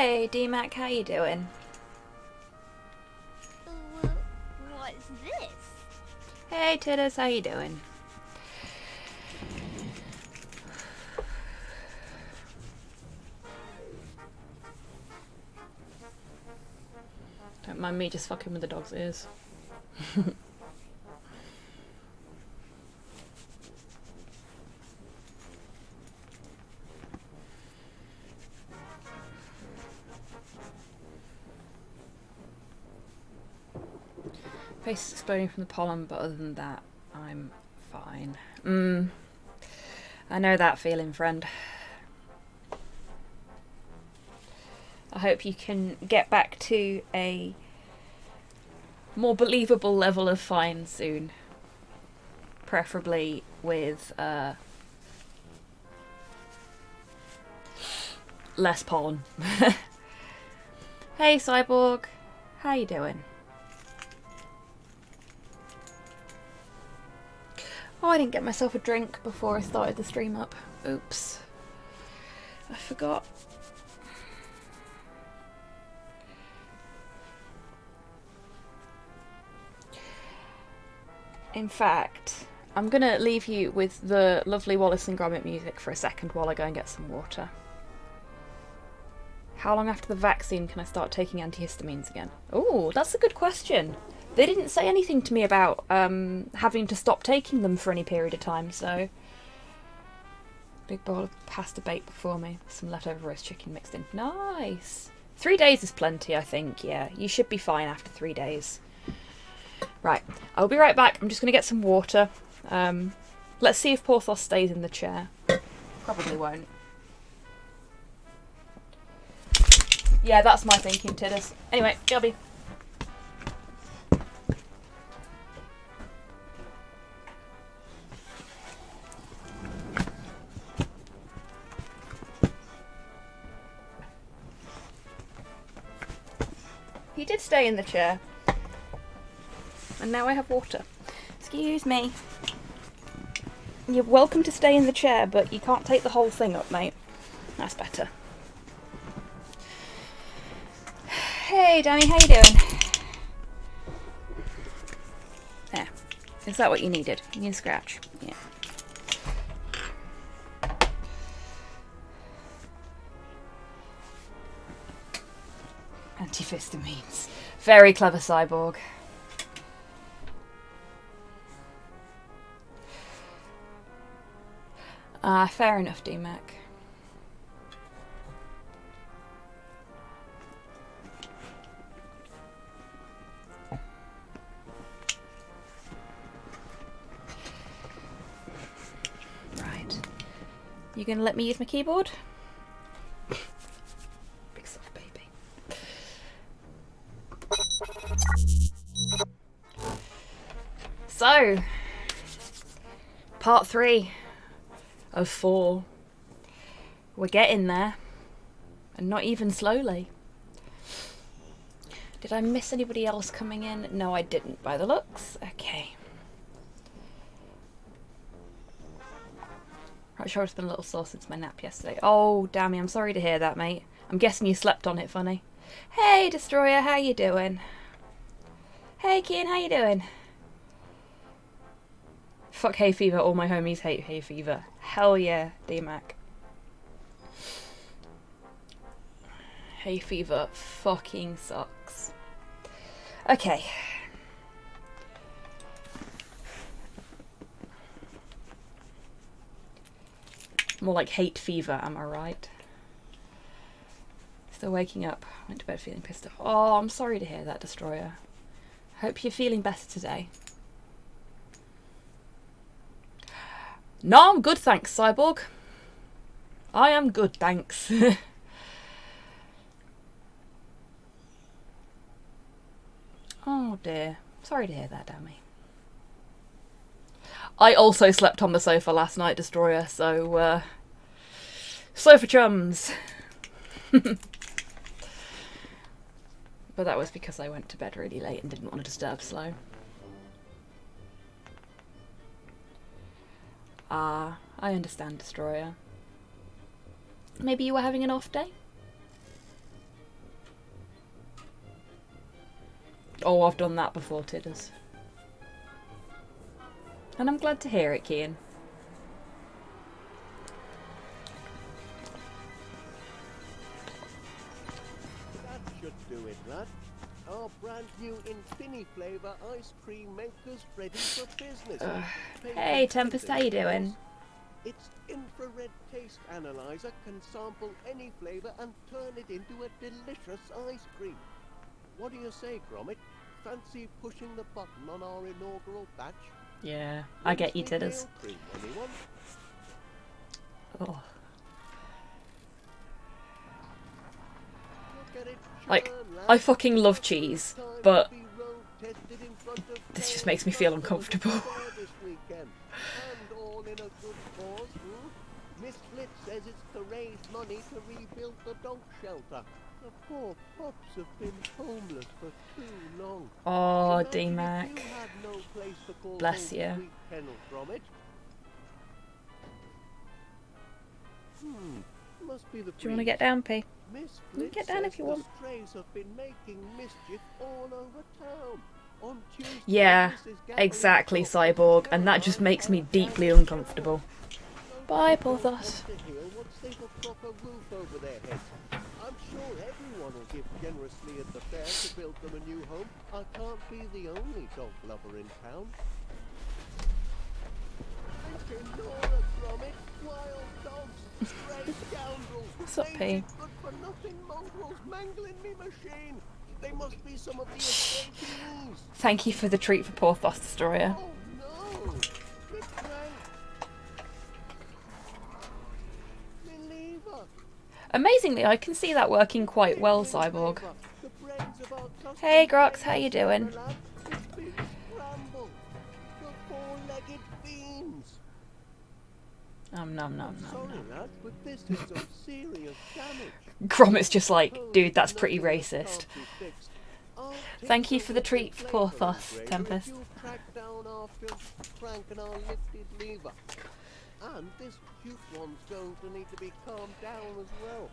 Hey, D-Mac, how you doing? What's this? Hey, Titus, how you doing? Don't mind me just fucking with the dog's ears. Face is exploding from the pollen, but other than that, I'm fine. I know that feeling, friend. I hope you can get back to a more believable level of fine soon. Preferably with less pollen. Hey, Cyborg. How you doing? Oh, I didn't get myself a drink before I started the stream up. Oops. I forgot. In fact, I'm going to leave you with the lovely Wallace and Gromit music for a second while I go and get some water. How long after the vaccine can I start taking antihistamines again? Oh, that's a good question. They didn't say anything to me about having to stop taking them for any period of time, so... Big bowl of pasta baked before me. Some leftover roast chicken mixed in. Nice! 3 days is plenty, I think, yeah. You should be fine after 3 days. Right, I'll be right back. I'm just going to get some water. Let's see if Porthos stays in the chair. Probably won't. Yeah, that's my thinking, Tiddus. Anyway, Gubby. He did stay in the chair. And now I have water. Excuse me. You're welcome to stay in the chair, but you can't take the whole thing up, mate. That's better. Hey, Danny, how you doing? There. Is that what you needed? You need a scratch? Yeah. Antihistamines. Very clever, Cyborg. Fair enough, D-Mac. Right. You gonna let me use my keyboard? Big soft baby. So, part 3 of 4. We're getting there. And not even slowly. Did I miss anybody else coming in? No, I didn't by the looks. Okay. Right, sure it's been a little sore since my nap yesterday. Oh, damn me, I'm sorry to hear that, mate. I'm guessing you slept on it funny. Hey, Destroyer, how you doing? Hey, Kian, how you doing? Fuck hay fever, all my homies hate hay fever. Hell yeah, D-Mac. Hay fever fucking sucks. Okay. More like hate fever, am I right? Still waking up. Went to bed feeling pissed off. Oh, I'm sorry to hear that, Destroyer. Hope you're feeling better today. No, I'm good, thanks, Cyborg. I am good, thanks. Oh dear. Sorry to hear that, Dammy. I also slept on the sofa last night, Destroyer, so, sofa chums. But that was because I went to bed really late and didn't want to disturb Slow. Ah, I understand, Destroyer. Maybe you were having an off day? Oh, I've done that before, Tidders. And I'm glad to hear it, Cian. That should do it, lad. Our brand new Infini flavour ice cream makers ready for business. Hey, Tempest, how you doing? Its infrared taste analyzer can sample any flavour and turn it into a delicious ice cream. What do you say, Gromit? Fancy pushing the button on our inaugural batch? Yeah, I get you, Tidders. Cream, anyone? Oh. Look at it Like, churn, lad. I fucking love cheese, Time but to be road tested in front of this just paying makes me feel customers uncomfortable. at the fair this weekend. And all in a good cause, Miss Flip says it's to raise money to rebuild the dog shelter. The poor pups have been homeless for too long. Oh, Imagine D-Mac. if you had no place to call Bless home, you. sweet kennel from it. Must be the Do you want to breeze. get down, P? Miss You can Flitz get down if says you the want. strays have been making mischief all over town. On Tuesday, Yeah, Mrs. Gatlin exactly, took the Cyborg, and that just caravan makes me out deeply down the uncomfortable. shelter. Bye, Don't Porthos. tend to heal once they've a proper roof over their heads. I'm sure everyone will give generously at the fair to build them a new home. I can't be the only dog lover in town. Nora Gromit, wild dogs, stray scoundrels. What's up, P? Good for nothing mongrels mangling me machine. They must be some of the escapees. Thank you for the treat for Porthos Destroyer. Oh no! Betrayed. Me lever. Amazingly, I can see that working quite well, Cyborg. Hey, Grox, how you doing? It's been scrambled. The four-legged fiends. Nom. Sorry, lad, but this is some serious damage. Gromit's just like, dude, that's pretty racist. Thank you for the treat for Porthos, Tempest. You track down our filth crank and our lifted lever. And this cute one's going to need to be calmed down as well.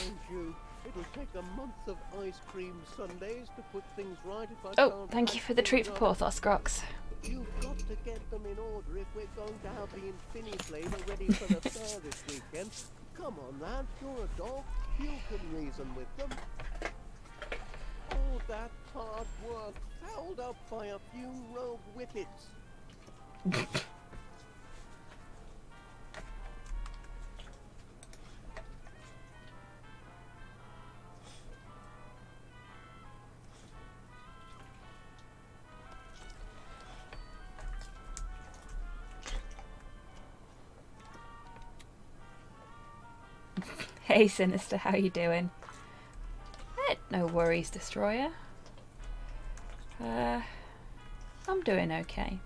Mind you, it'll take a month of ice cream Sundays to put things right if I Oh, can't thank you for the treat for Porthos, Grox. You've got to get them in order if we're going to have the Infini flavour ready for the fair this weekend. Come on, lad, you're a dog. You can reason with them. All that hard work fouled up by a few rogue whippets. Hey, Sinister, how you doing? No worries, Destroyer. I'm doing okay.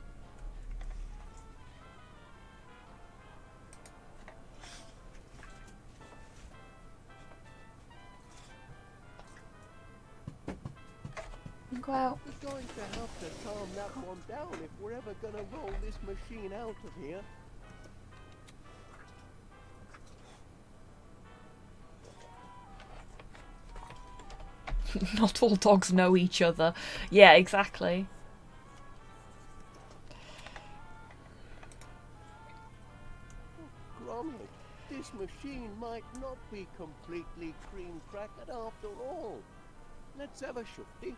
Go out. We're going to have to calm that one down if we're ever going to roll this machine out of here. Not all dogs know each other. Yeah, exactly. Gromit, this machine might not be completely cream cracked after all. Let's have a shufty.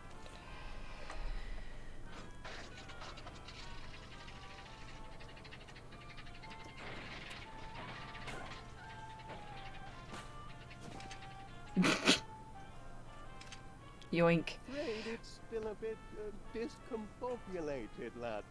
Yoink. Afraid it's still a bit discombobulated, lad.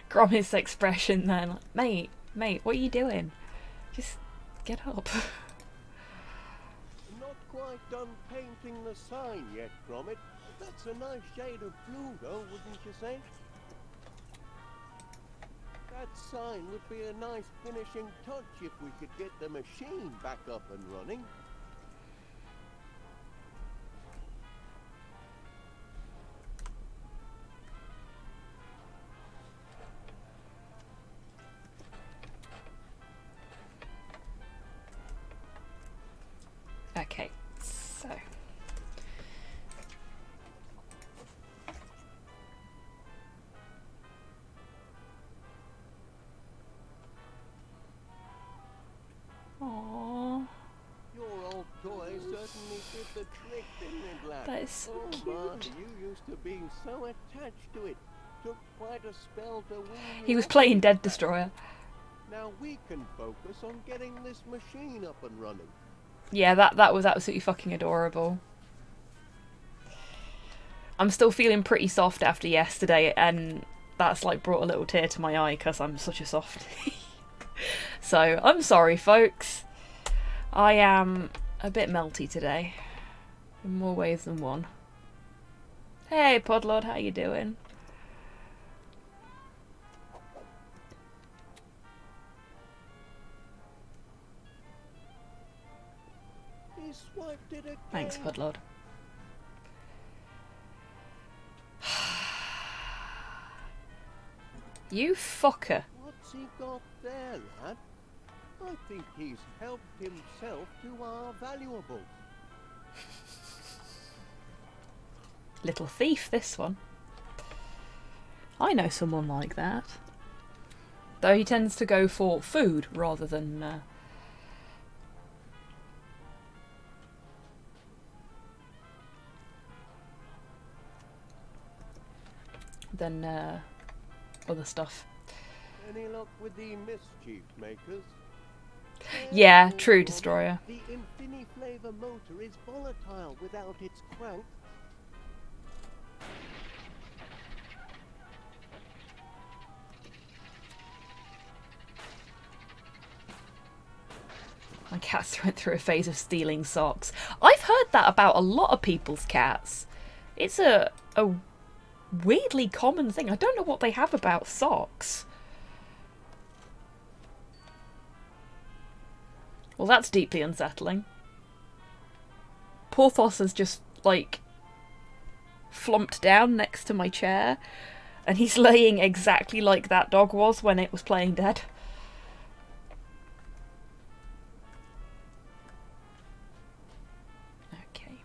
Gromit's expression then, like, mate, what are you doing? Just get up. Not quite done painting the sign yet, Gromit. That's a nice shade of blue, though, wouldn't you say? That sign would be a nice finishing touch if we could get the machine back up and running. That is so Oh cute. man, you used to be so attached to it. Took quite a spell to wean you He was off playing it. Dead Destroyer. Now we can focus on getting this machine up and running. Yeah, that was absolutely fucking adorable. I'm still feeling pretty soft after yesterday, and that's like brought a little tear to my eye because I'm such a softie. So, I'm sorry, folks. I am a bit melty today. In more ways than one. Hey, Podlord, how you doing? He swiped it again. Thanks, Podlord. You fucker. What's he got there, lad? I think he's helped himself to our valuables. Little thief, this one. I know someone like that. Though he tends to go for food rather than other stuff. Any luck with the mischief makers? Yeah, Careful, true, Robin. Destroyer. The Infiniflavor motor is volatile without its crank. My cats went through a phase of stealing socks. I've heard that about a lot of people's cats. It's a weirdly common thing. I don't know what they have about socks. Well, that's deeply unsettling. Porthos has just, like, flomped down next to my chair, and he's laying exactly like that dog was when it was playing dead. Okay.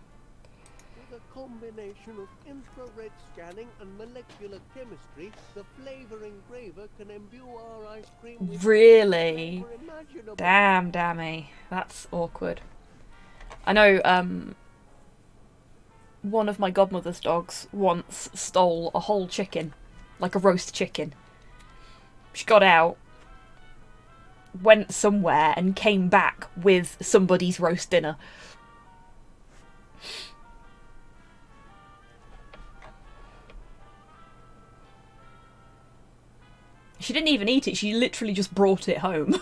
With a combination of infrared scanning and molecular chemistry, the flavor engraver can imbue our ice cream with Really? flavor imaginable. Damn, Dammy. That's awkward. I know, one of my godmother's dogs once stole a whole chicken. Like a roast chicken. She got out, went somewhere, and came back with somebody's roast dinner. She didn't even eat it, she literally just brought it home.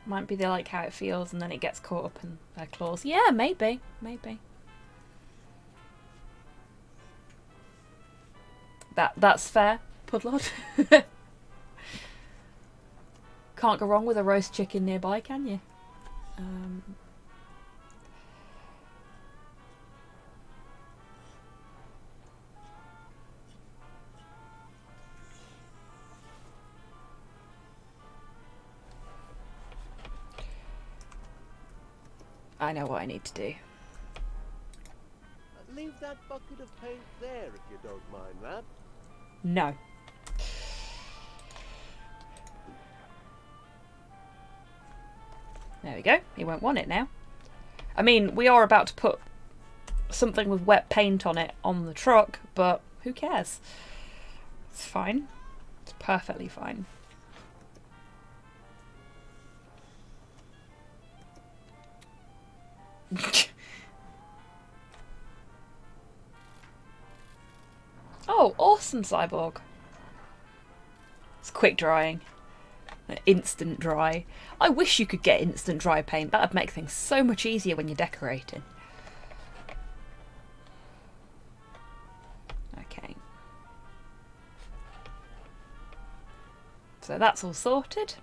Might be they like how it feels and then it gets caught up in their claws. Yeah, maybe. Maybe. That's fair, Pudlord. Can't go wrong with a roast chicken nearby, can you? I know what I need to do. Leave that bucket of paint there if you don't mind, lad. No. There we go. He won't want it now. I mean, we are about to put something with wet paint on it on the truck, but who cares? It's fine. It's perfectly fine. Oh, awesome, Cyborg. It's quick drying. Instant dry. I wish you could get instant dry paint. That would make things so much easier when you're decorating. Okay. So that's all sorted.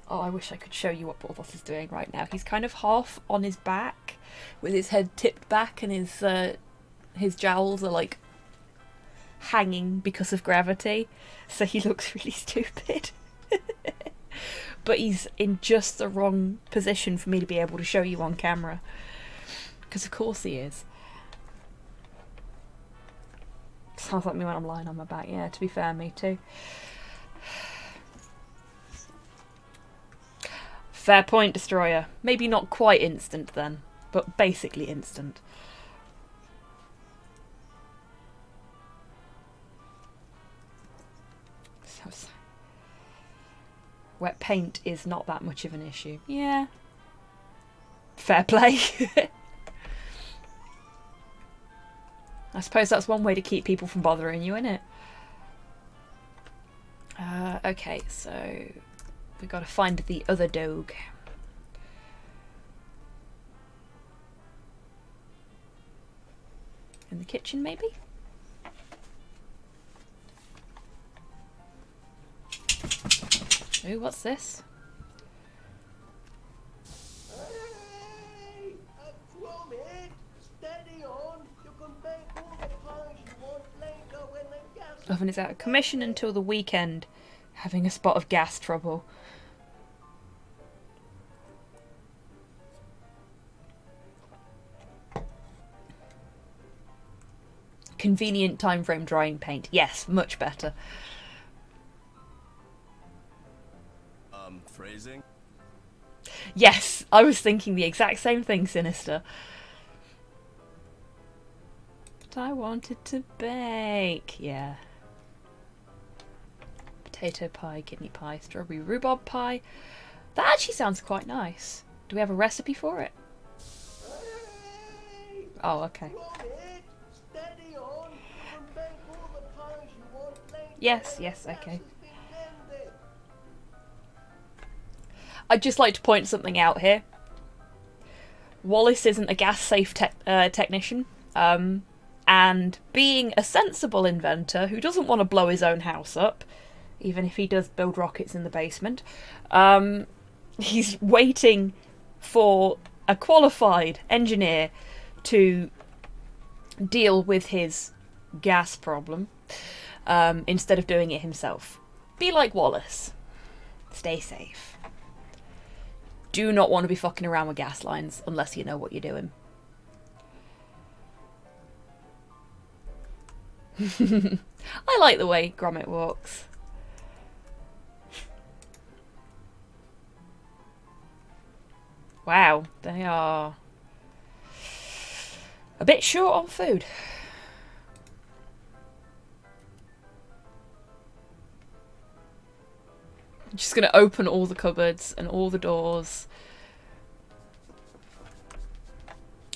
Oh, I wish I could show you what Porthos is doing right now. He's kind of half on his back, with his head tipped back, and his jowls are like hanging because of gravity, so he looks really stupid. But he's in just the wrong position for me to be able to show you on camera, because of course he is. Sounds like me when I'm lying on my back. Yeah, to be fair, me too. Fair point, Destroyer. Maybe not quite instant then, but basically instant. So, wet paint is not that much of an issue. Yeah. Fair play. I suppose that's one way to keep people from bothering you, innit? Okay, so we've got to find the other dog. In the kitchen, maybe? Ooh, what's this? Hey! Gromit! Steady on! You can bake all the pies you want later when the gas... Oven is out of commission until the weekend. Having a spot of gas trouble. Convenient time frame drying paint. Yes, much better. Phrasing? Yes, I was thinking the exact same thing, Sinister. But I wanted to bake. Yeah. Potato pie, kidney pie, strawberry rhubarb pie. That actually sounds quite nice. Do we have a recipe for it? Hey! Oh, okay. Gromit! Steady on! You can bake all the pies you want later Yes, when yes, the gas okay. has been mended. I'd just like to point something out here. Wallace isn't a gas-safe technician. And being a sensible inventor who doesn't want to blow his own house up, even if he does build rockets in the basement, he's waiting for a qualified engineer to deal with his gas problem instead of doing it himself. Be like Wallace. Stay safe. Do not want to be fucking around with gas lines unless you know what you're doing. I like the way Gromit walks. Wow, they are a bit short on food. I'm just going to open all the cupboards and all the doors.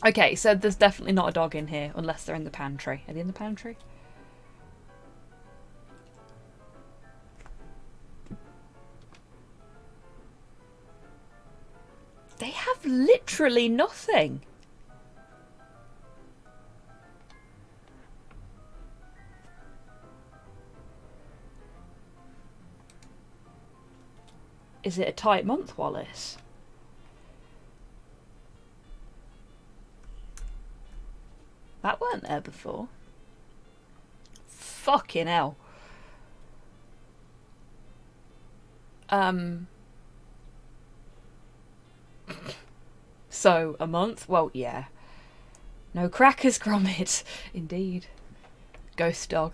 Okay, so there's definitely not a dog in here unless they're in the pantry. Are they in the pantry? They have literally nothing. Is it a tight month, Wallace? That weren't there before. Fucking hell. So, a month? Well, yeah. No crackers, Gromit. Indeed. Ghost dog.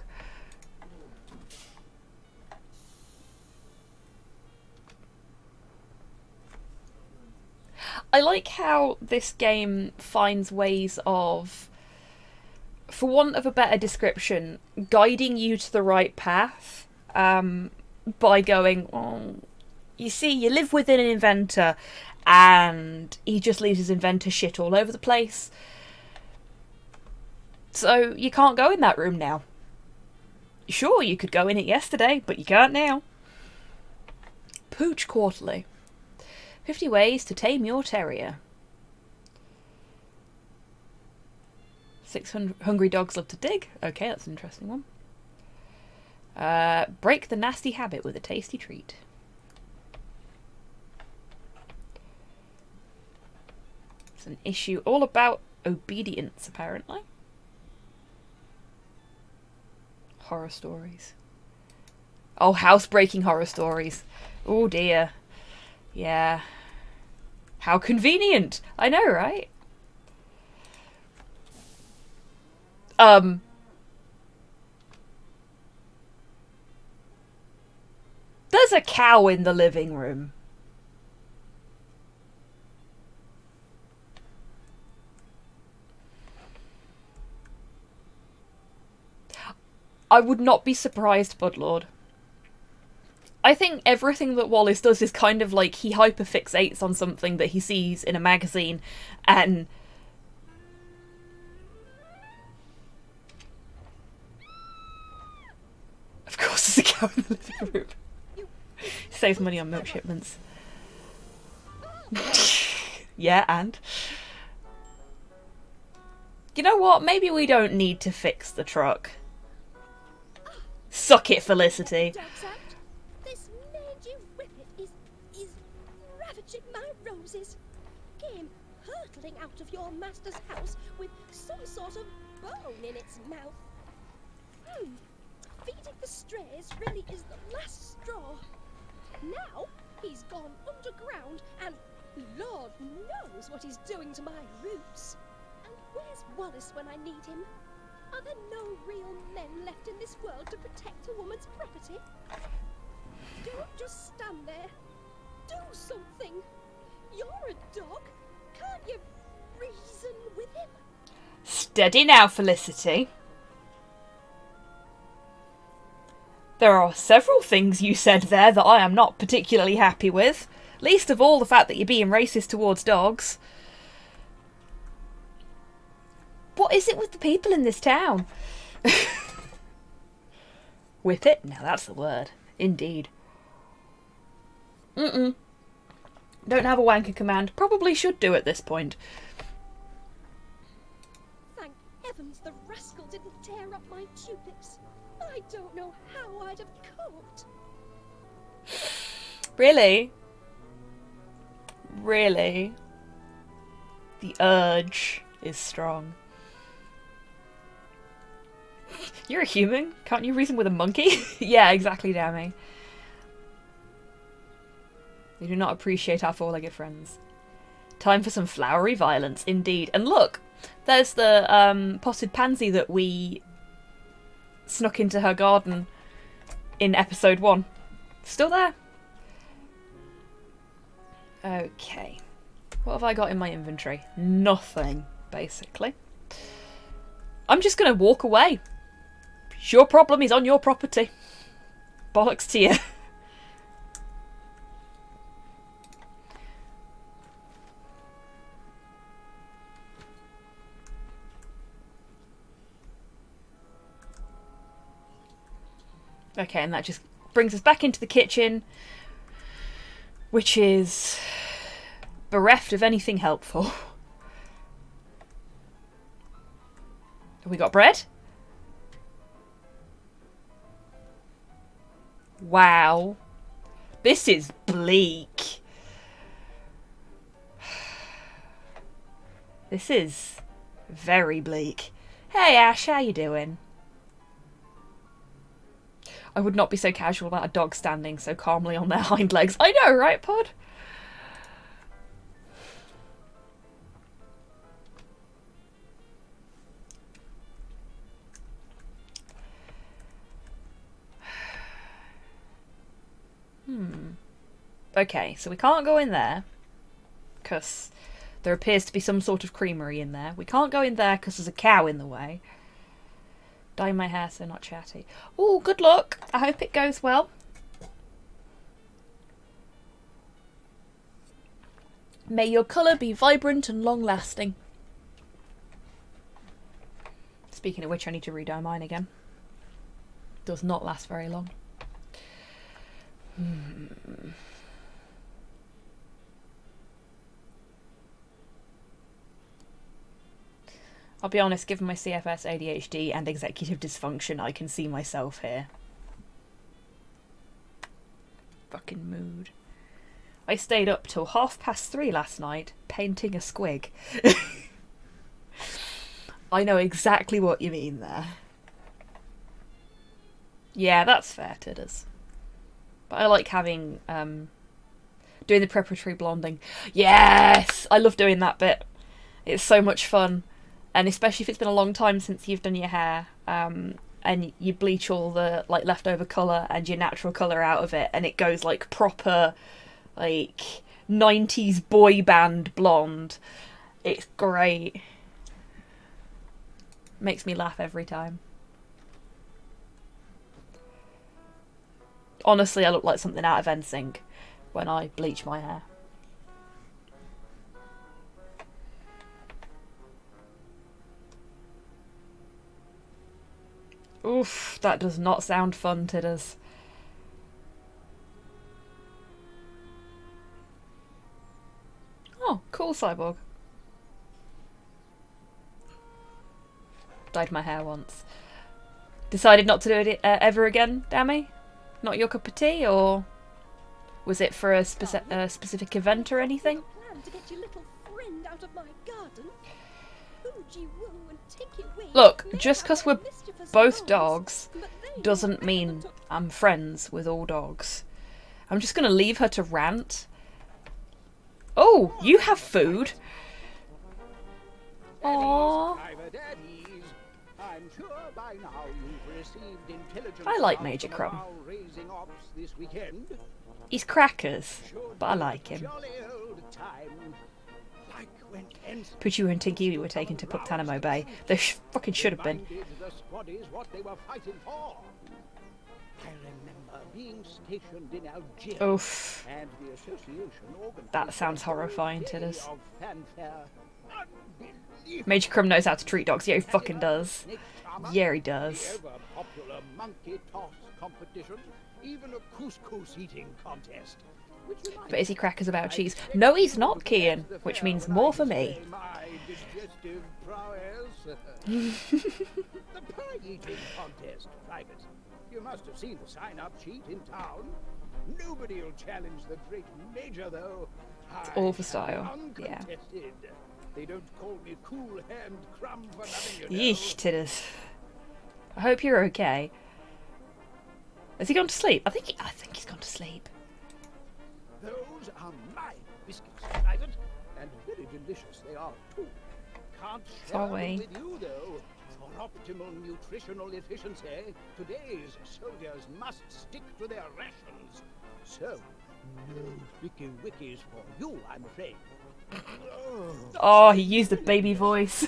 I like how this game finds ways of, for want of a better description, guiding you to the right path by going, oh, you see, you live within an inventor and he just leaves his inventor shit all over the place. So you can't go in that room now. Sure, you could go in it yesterday, but you can't now. Pooch Quarterly. 50 ways to tame your terrier. 600 hungry dogs love to dig. Okay, that's an interesting one. Break the nasty habit with a tasty treat. It's an issue all about obedience, apparently. Horror stories. Oh, housebreaking horror stories. Oh dear. Yeah. How convenient. I know, right? There's a cow in the living room. I would not be surprised, Budlord. I think everything that Wallace does is kind of like he hyperfixates on something that he sees in a magazine and... Of course there's a cow in the living room. Saves money on milk shipments. Yeah, and? You know what? Maybe we don't need to fix the truck. Suck it, Felicity. This mangy whippet is ravaging my roses. Came hurtling out of your master's house with some sort of bone in its mouth. Feeding the strays really is the last straw. Now he's gone underground and Lord knows what he's doing to my roots. And where's Wallace when I need him? Are there no real men left in this world to protect a woman's property? Don't just stand there. Do something. You're a dog. Can't you reason with him? Steady now, Felicity. There are several things you said there that I am not particularly happy with. Least of all the fact that you're being racist towards dogs. What is it with the people in this town? Whip it? Now that's the word. Indeed. Don't have a wanker command. Probably should do at this point. Thank heavens the rascal didn't tear up my tulips. I don't know how I'd have coped. Really? Really? The urge is strong. You're a human. Can't you reason with a monkey? Yeah, exactly, Dammy. They do not appreciate our four-legged friends. Time for some flowery violence, indeed. And look, there's the potted pansy that we snuck into her garden in episode 1. Still there. Okay. What have I got in my inventory? Nothing, basically. I'm just going to walk away. It's your problem, he's on your property. Bollocks to you. Okay, and that just brings us back into the kitchen, which is bereft of anything helpful. Have we got bread? Wow. This is bleak. This is very bleak. Hey Ash, how you doing? I would not be so casual about a dog standing so calmly on their hind legs. I know, right, Pod? Okay, so we can't go in there because there appears to be some sort of creamery in there. We can't go in there because there's a cow in the way. Dye my hair so not chatty. Oh, good luck. I hope it goes well. May your colour be vibrant and long-lasting. Speaking of which, I need to re-dye mine again. Does not last very long. I'll be honest, given my CFS, ADHD and executive dysfunction, I can see myself here. Fucking mood. I stayed up till 3:30 last night, painting a squig. I know exactly what you mean there. Yeah, that's fair, Tidders. But I like having, doing the preparatory blonding. Yes! I love doing that bit. It's so much fun. And especially if it's been a long time since you've done your hair, and and you bleach all the like leftover colour and your natural colour out of it, and it goes like proper like 90s boy band blonde. It's great. Makes me laugh every time. Honestly, I look like something out of NSYNC when I bleach my hair. Oof, that does not sound fun, Tidders. Oh, cool cyborg. Dyed my hair once. Decided not to do it ever again, Dammy? Not your cup of tea, or was it for a specific event or anything? Plan to get your little friend out of my garden. Oogie-woo and tinky-wee. Look, Never just because we're mischievous both noise, dogs but they doesn't know mean I'm friends with all dogs. I'm just going to leave her to rant. Oh, you have food. Aww. I'm sure by now you've received intelligence I like about Major the Crumb. morale raising ops this weekend. He's crackers, Should but I be like a him. jolly old time, like when Ensign Poochie and Tinky were taken to Puctanamo Bay. They fucking should have been. reminded the squaddies what they were fighting for. I remember being stationed in Algeria, Oof. and the association organized That sounds a whole horrifying, day Tidders. of fanfare. Unbelievable. Major Crumb knows how to treat dogs. Yeah, he fucking does. Yeah, he does. The ever-popular monkey toss competition, even a couscous eating contest. Which reminds But is he crackers about I cheese? expect No, he's you not, to Kian, guess the which fair means when more I for me. say my digestive prowess. The pie-eating contest, Private. You must have seen the sign-up sheet in town. Nobody will challenge the great Major, though. All for I style, am yeah. uncontested. They don't call me Cool Hand Crumb for nothing, you know. Yeesh, Tidders. I hope you're okay. Has he gone to sleep? I think he's gone to sleep. Those are my biscuits, Private, and very delicious they are too. Can't share them Sorry. with you though. For optimal nutritional efficiency, today's soldiers must stick to their rations. So, no picky wickies for you, I'm afraid. Oh, he used the baby voice.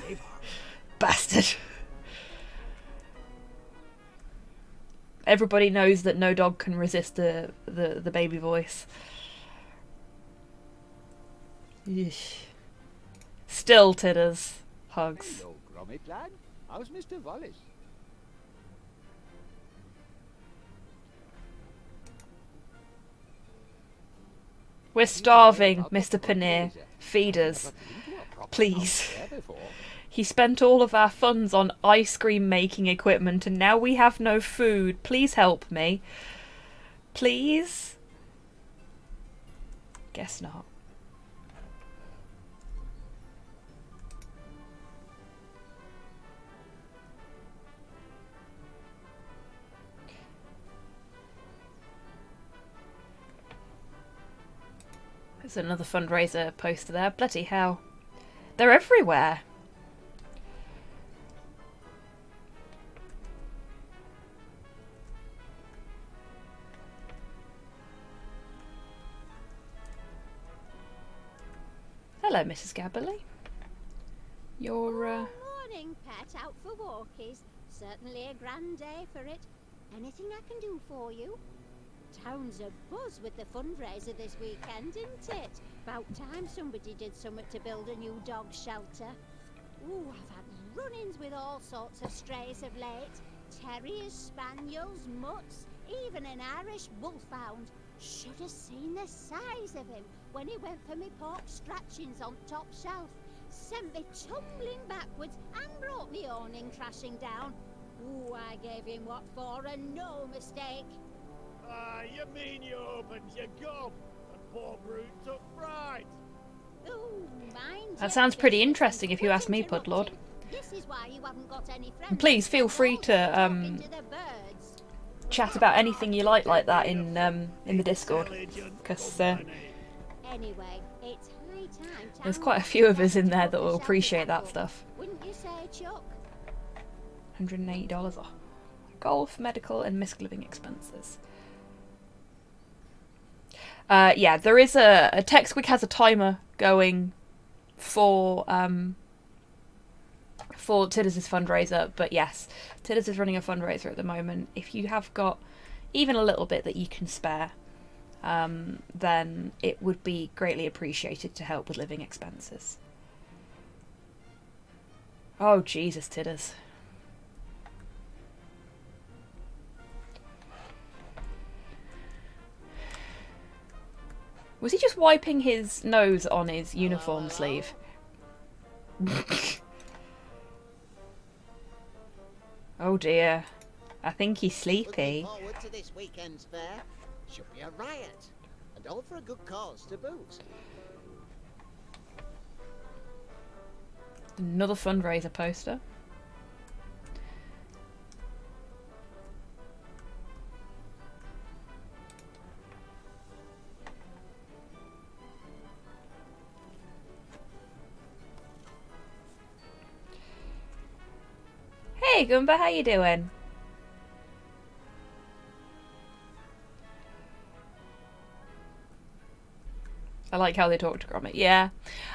Bastard. Everybody knows that no dog can resist the baby voice. Yeesh. Still, Tidders. Hugs. Hello, Gromit lad. How's Mr. Wallace? We're starving, Mr. Paneer. Feed us. Please. He spent all of our funds on ice cream making equipment and now we have no food. Please help me. Please? Guess not. There's another fundraiser poster there. Bloody hell. They're everywhere. Hello, Mrs. Gabberley. You're, Morning, pet. Out for walkies. Certainly a grand day for it. Anything I can do for you? Town's abuzz with the fundraiser this weekend, isn't it? About time somebody did something to build a new dog shelter. Ooh, I've had run-ins with all sorts of strays of late. Terriers, spaniels, mutts, even an Irish wolfhound. Should have seen the size of him when he went for me pork scratchings on top shelf. Sent me tumbling backwards and brought me awning crashing down. Ooh, I gave him what for and no mistake. You mean you opened your gob and poor brute took fright? Ooh, mind That you, sounds pretty this interesting if you ask me, interrupting. Pudlord. This is why you haven't got any friends. And please feel free to Talking to the birds. chat about anything you like that in the Discord, because Anyway, it's high time. there's town quite a was few of us in to there that put will the appreciate shelter that back stuff. up. Wouldn't you say, Chuck? $180 off. golf, medical, and misc living expenses. Yeah, there is a HobbySquig has a timer going for Tidders' fundraiser, but yes, Tidders is running a fundraiser at the moment. If you have got even a little bit that you can spare, then it would be greatly appreciated to help with living expenses. Oh, Jesus, Tidders. Was he just wiping his nose on his uniform sleeve? Oh dear. I think he's sleepy. Looking forward to this weekend's fair. Should be a riot. And all for a good cause to boot. Another fundraiser poster. Hey Goomba, how you doing? I like how they talk to Gromit. Yeah.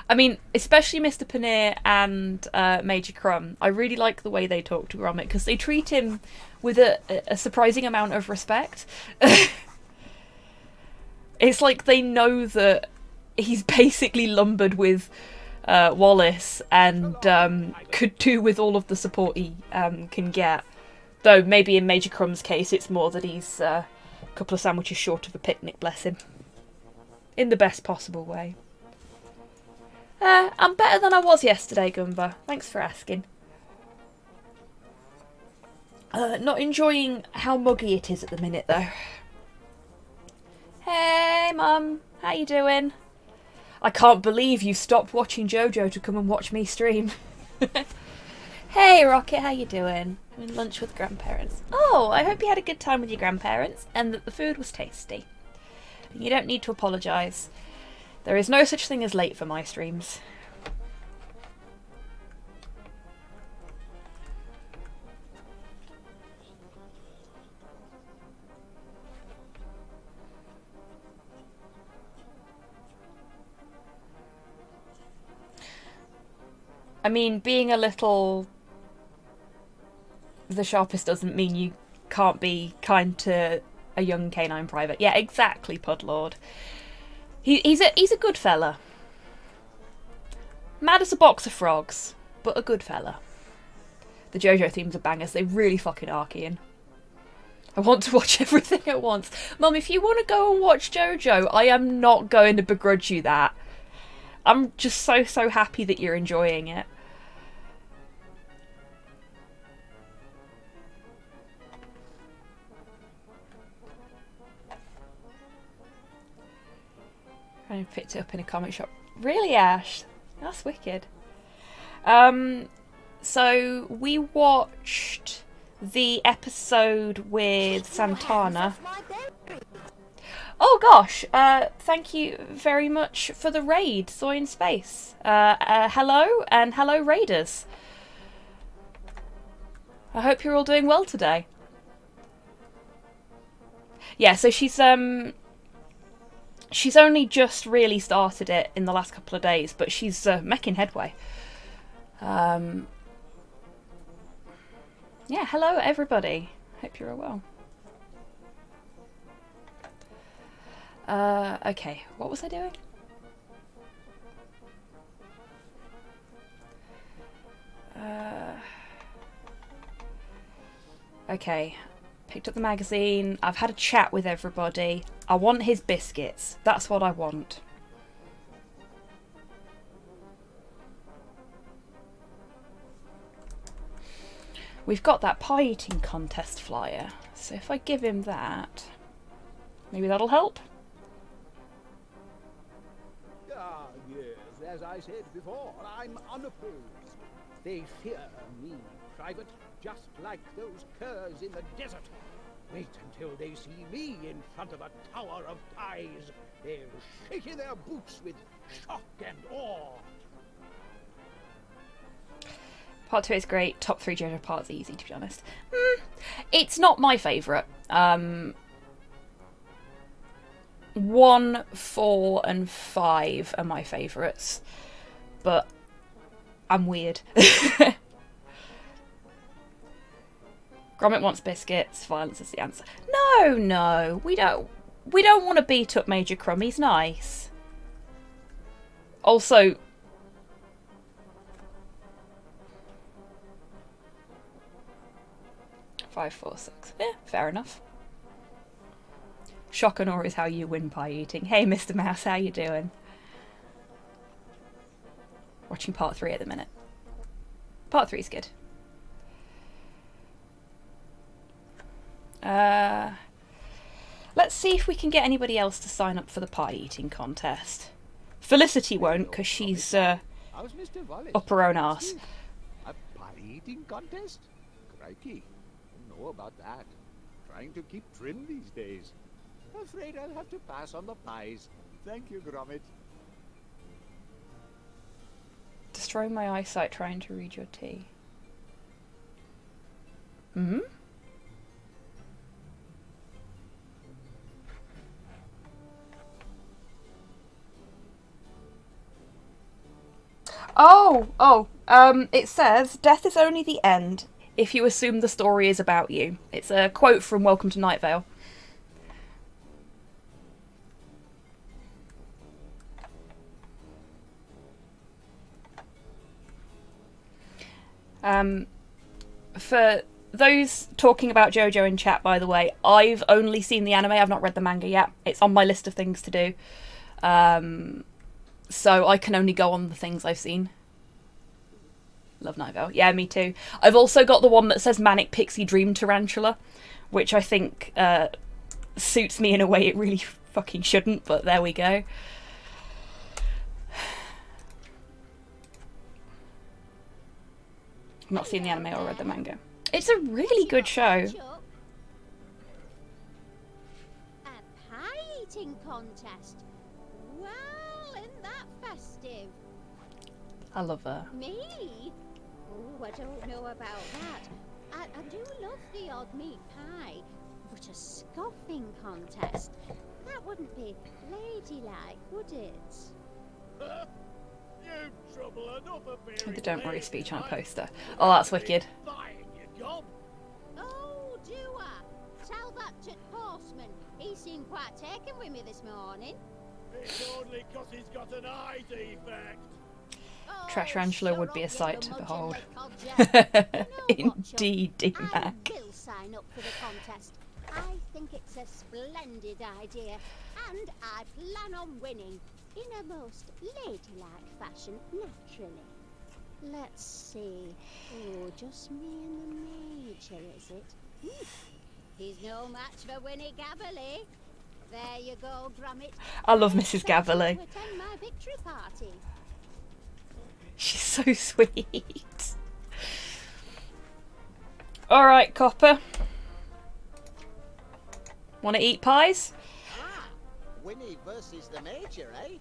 I mean, especially Mr. Paneer and Major Crumb. I really like the way they talk to Gromit because they treat him with a surprising amount of respect. It's like they know that he's basically lumbered with Wallace and could do with all of the support he can get. Though maybe in Major Crumb's case it's more that he's a couple of sandwiches short of a picnic, bless him. In the best possible way. I'm better than I was yesterday, Goomba. Thanks for asking. Not enjoying how muggy it is at the minute, though. Hey, Mum. How you doing? I can't believe you stopped watching JoJo to come and watch me stream. Hey, Rocket. How you doing? Having lunch with grandparents. Oh, I hope you had a good time with your grandparents and that the food was tasty. You don't need to apologise. There is no such thing as late for my streams. I mean, being a little the sharpest doesn't mean you can't be kind to a young canine private. Yeah, exactly, Pudlord. He's a good fella. Mad as a box of frogs, but a good fella. The JoJo themes are bangers. They really fucking are, Ian. I want to watch everything at once. Mum, if you want to go and watch JoJo, I am not going to begrudge you that. I'm just so happy that you're enjoying it. I picked it up in a comic shop. Really, Ash? That's wicked. So we watched the episode with Santana. Oh gosh, thank you very much for the raid, Soy in Space. Hello, and hello raiders. I hope you're all doing well today. Yeah, so she's only just really started it in the last couple of days, but she's making headway. Yeah, hello everybody. Hope you're all well. Okay, what was I doing? Okay, picked up the magazine. I've had a chat with everybody. I want his biscuits. That's what I want. We've got that pie eating contest flyer, so if I give him that, maybe that'll help. Ah, yes, as I said before, I'm unopposed. They fear me, Private, just like those curs in the desert. Wait until they see me in front of a tower of pies. They'll shake in their boots with shock and awe. Part 2 is great. Top 3 JoJo parts are easy, to be honest. It's not my favourite. 1, 4 and 5 are my favourites. But I'm weird. Gromit wants biscuits. Violence is the answer. No, we don't want to beat up Major Crumb. He's nice. Also, five, 4, 6. Yeah, fair enough. Shock and awe is how you win pie eating. Hey, Mr. Mouse, how you doing? Watching part 3 at the minute. Part 3 is good. Let's see if we can get anybody else to sign up for the pie eating contest. Felicity won't, because she's How's Mr. Wallace? up her own arse. A pie-eating contest? Crikey, don't know about that. Trying to keep trim these days. Afraid I'll have to pass on the pies. Thank you, Gromit. Destroy my eyesight trying to read your tea. Hmm? It says, death is only the end if you assume the story is about you. It's a quote from Welcome to Night Vale. For those talking about JoJo in chat, by the way, I've only seen the anime, I've not read the manga yet. It's on my list of things to do. So I can only go on the things I've seen. Love Night Vale. Yeah, me too. I've also got the one that says Manic Pixie Dream Tarantula, which I think suits me in a way it really fucking shouldn't, but there we go. I've not seen the anime or read the manga. It's a really good show. A pie-eating contest. Well, isn't that festive? I love her. Me? Oh, I don't know about that. I do love the odd meat pie, but a scoffing contest, that wouldn't be ladylike, would it? You trouble enough appearing. The Don't Worry speech on a poster. Oh, that's wicked. Lying, you gob. Oh, do I? Tell that to Horseman. He seemed quite taken with me this morning. It's only 'cause he's got an eye defect. Oh, Trash Tarantula would shut be a up, sight you to behold. codger. You know what, Chuck? Indeed, I D-Mac. will sign up for the contest. I think it's a splendid idea, and I plan on winning in a most ladylike fashion, naturally. Let's see. Oh, just me and the Major, is it? He's no match for Winnie Gabberley. There you go, Gromit. I love Mrs. Gabberley. To attend my victory party. She's so sweet. Alright, Copper. Want to eat pies? Ah, Winnie versus the Major, eh?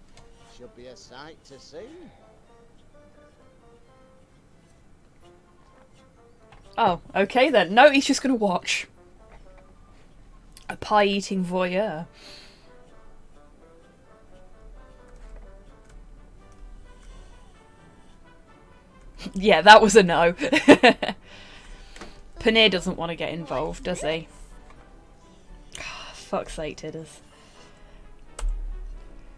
Should be a sight to see. Oh, okay then. No, he's just going to watch. A pie-eating voyeur. Yeah, that was a no. Paneer doesn't want to get involved, does he? Fuck's sake, Tidders.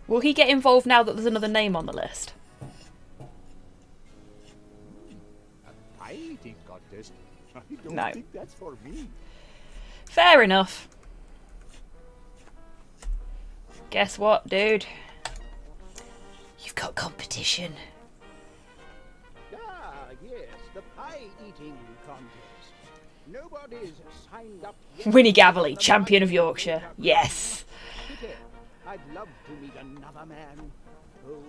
Will he get involved now that there's another name on the list? A pie-eating contest? I don't No. think that's for me. Fair enough. Guess what, dude? You've got competition. Ah, yes, the pie-eating contest. Nobody's signed up yet. Winnie Gabberley, champion of Yorkshire. Yes. Pity. I'd love to meet another man. Toe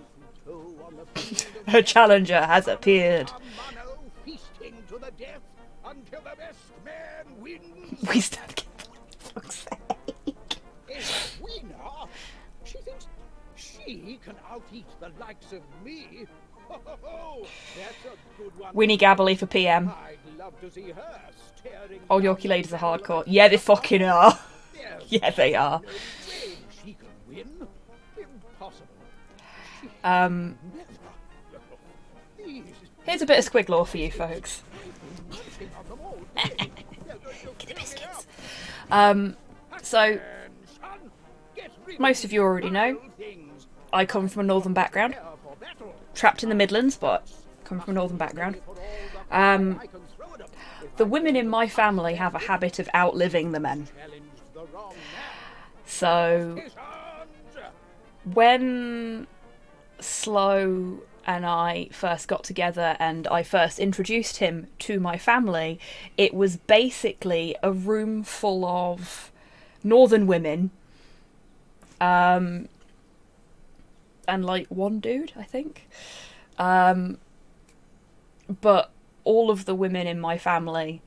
to toe on the field of Her challenger has appeared. a mano feasting to the death until the best man wins. We stand Gabberley, for fuck's sake. A winner? She thinks she can out-eat the likes of me? That's a good one. Winnie Gabbly for PM. I'd love to see her staring. Old Yorkie ladies are hardcore. Yeah, they fucking are. Yeah, they are. No way she could win. Impossible. Here's a bit of squig lore for you folks. Get the biscuits. So, most of you already know, I come from a northern background. Trapped in the Midlands, but come from a northern background. The women in my family have a habit of outliving the men. So, when Slow and I first got together and I first introduced him to my family, it was basically a room full of northern women, and like one dude, I think. But all of the women in my family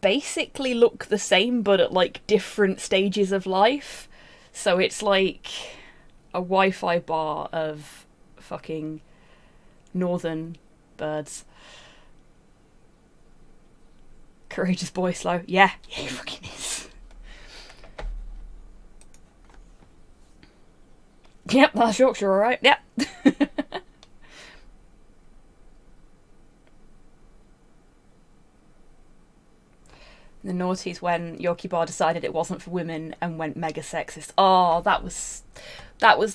basically look the same, but at like different stages of life. So it's like a Wi-Fi bar of fucking northern birds. Courageous boy, Slow. Yeah, he fucking is. Yep, that's Yorkshire, alright. Yep. The noughties when Yorkie Bar decided it wasn't for women and went mega sexist. Oh, that was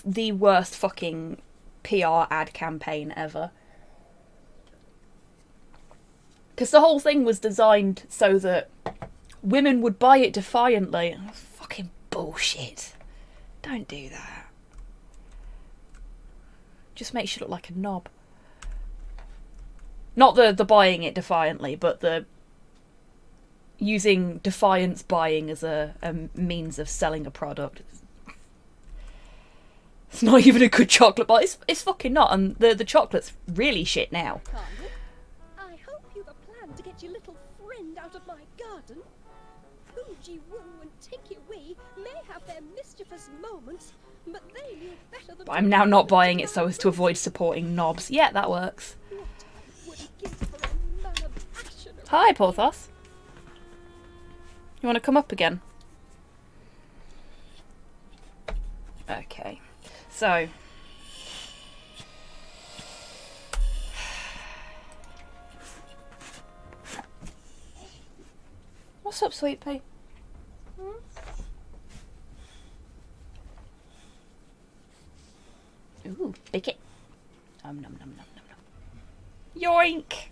the worst fucking PR ad campaign ever. Because the whole thing was designed so that women would buy it defiantly. That's fucking bullshit. Don't do that. Just makes you look like a knob. Not the buying it defiantly, but the using defiance buying as a means of selling a product. It's not even a good chocolate bar. It's fucking not, and the chocolate's really shit now. Carmen, I hope you've a plan to get your little friend out of my garden. Bougie Woo and Tinky Wee may have their mischievous moments, but they knew better than. But I'm now not buying it so as to avoid supporting knobs. Yeah, that works. What I wouldn't give for a man of action. Hi, Porthos. You want to come up again? Okay. So. What's up, sweet pea? Ooh, bick it. Nom nom nom nom nom nom. Yoink!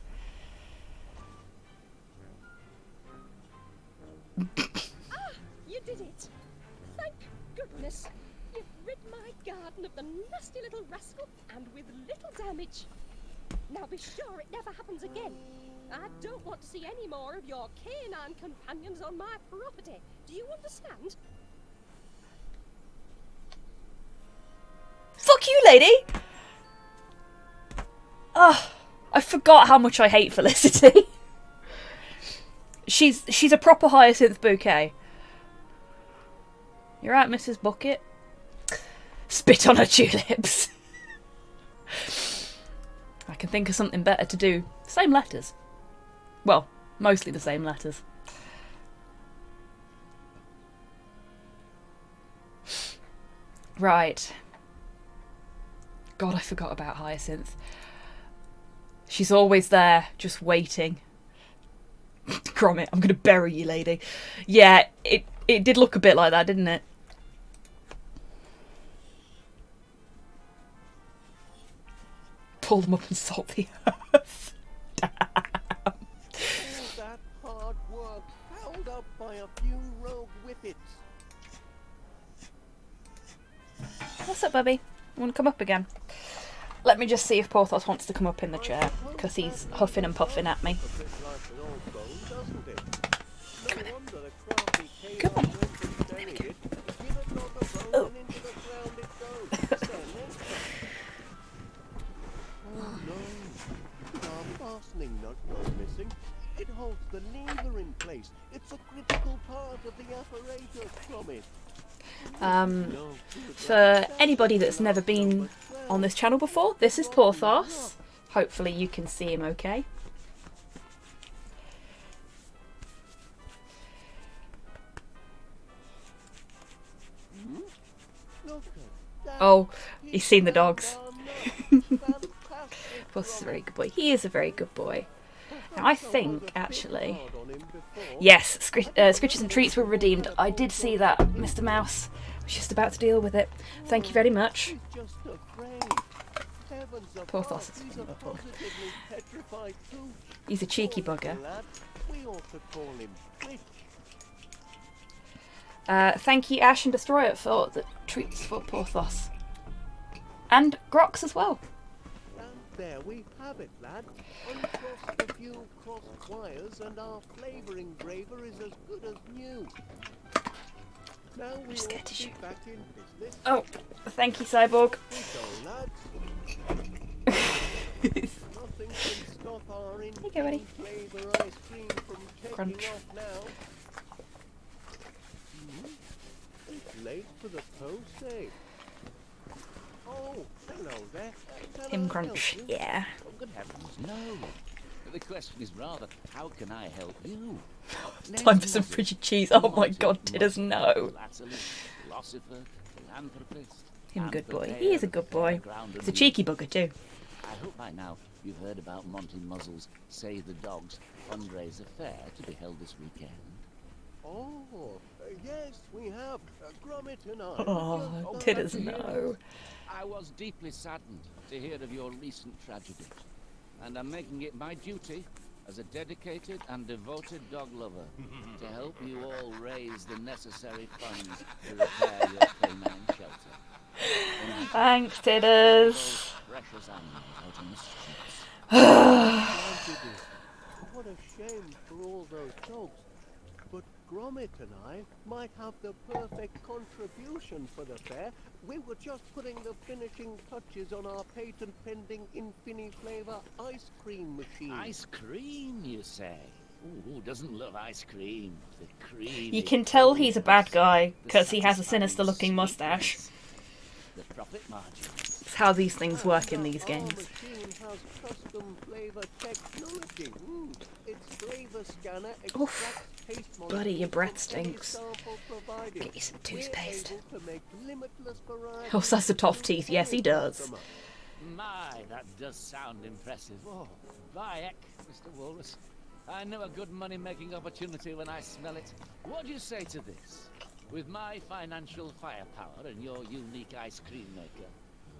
You did it! Thank goodness! You've rid my garden of the nasty little rascal, and with little damage. Now be sure it never happens again. I don't want to see any more of your canine companions on my property. Do you understand? Fuck you, lady! Ugh, I forgot how much I hate Felicity. She's a proper hyacinth bouquet. You're right, Mrs. Bucket. Spit on her tulips. I can think of something better to do. Same letters. Well, mostly the same letters. Right. God, I forgot about Hyacinth. She's always there, just waiting. Gromit, I'm gonna bury you, lady. Yeah, it did look a bit like that, didn't it? Pull them up and salt the earth. Damn. All that hard work held up by a few rogue whippets. What's up, Bubby? You want to come up again? Let me just see if Porthos wants to come up in the chair, because he's huffing and puffing at me. Come on. There we go. Oh. Oh no, our fastening nut goes missing. It holds the lever in place. If It's a critical part of the apparatus, Gromit. For anybody that's never been on this channel before, this is Porthos. Hopefully you can see him okay. Oh, he's seen the dogs. Porthos is a very good boy. He is a very good boy. Now, I think, actually... Yes, Scritches and Treats were redeemed. I did see that, Mr. Mouse. I was just about to deal with it. Thank you very much. Porthos is wonderful. He's a cheeky bugger. Thank you, Ash and Destroyer, for the treats for Porthos. And Grox as well. And there we have it, lad. Uncross a few crossed wires and our flavor engraver is as good as new. Now we ought to be back in business. Oh, thank you, Cyborg. Nothing can stop our in-game flavor ice cream from taking Crunch. off now. It's late for the post, eh? Oh, hello there. Can Him I Crunch, help you? yeah. Oh, good heavens, no. The question is rather, how can I help you? Time for some frigid cheese. Oh my god, Tidders, no. Philosopher, philanthropist, Him good boy. He is a good boy. He's a cheeky bugger too. I hope by now you've heard about Monty Muzzle's Save the Dogs fundraiser fair to be held this weekend. Oh, yes, we have. Gromit and I. Oh, Tidders, no. I was deeply saddened to hear of your recent tragedy, and I'm making it my duty as a dedicated and devoted dog lover to help you all raise the necessary funds to repair your canine shelter. Thanks, Tidders. Precious animals out in the streets. What a shame for all those dogs. But Gromit and I might have the perfect contribution for the fair. We were just putting the finishing touches on our patent-pending Infini-flavor ice cream machine. Ice cream, you say? Ooh, who doesn't love ice cream? The cream. You can tell he's a bad guy because he has a sinister-looking mustache. The profit margin. It's how these things work in these games. Our machine has custom flavor technology. Its flavor scanner extracts taste molecules buddy, your breath from any stinks. sample provided. Get you some We're toothpaste. able to make limitless variety Oh, that's the top teeth. Yes, he does. My, that does sound impressive. Oh, Bayek, Mr. Wallace. I know a good money-making opportunity when I smell it. What do you say to this? With my financial firepower and your unique ice cream maker,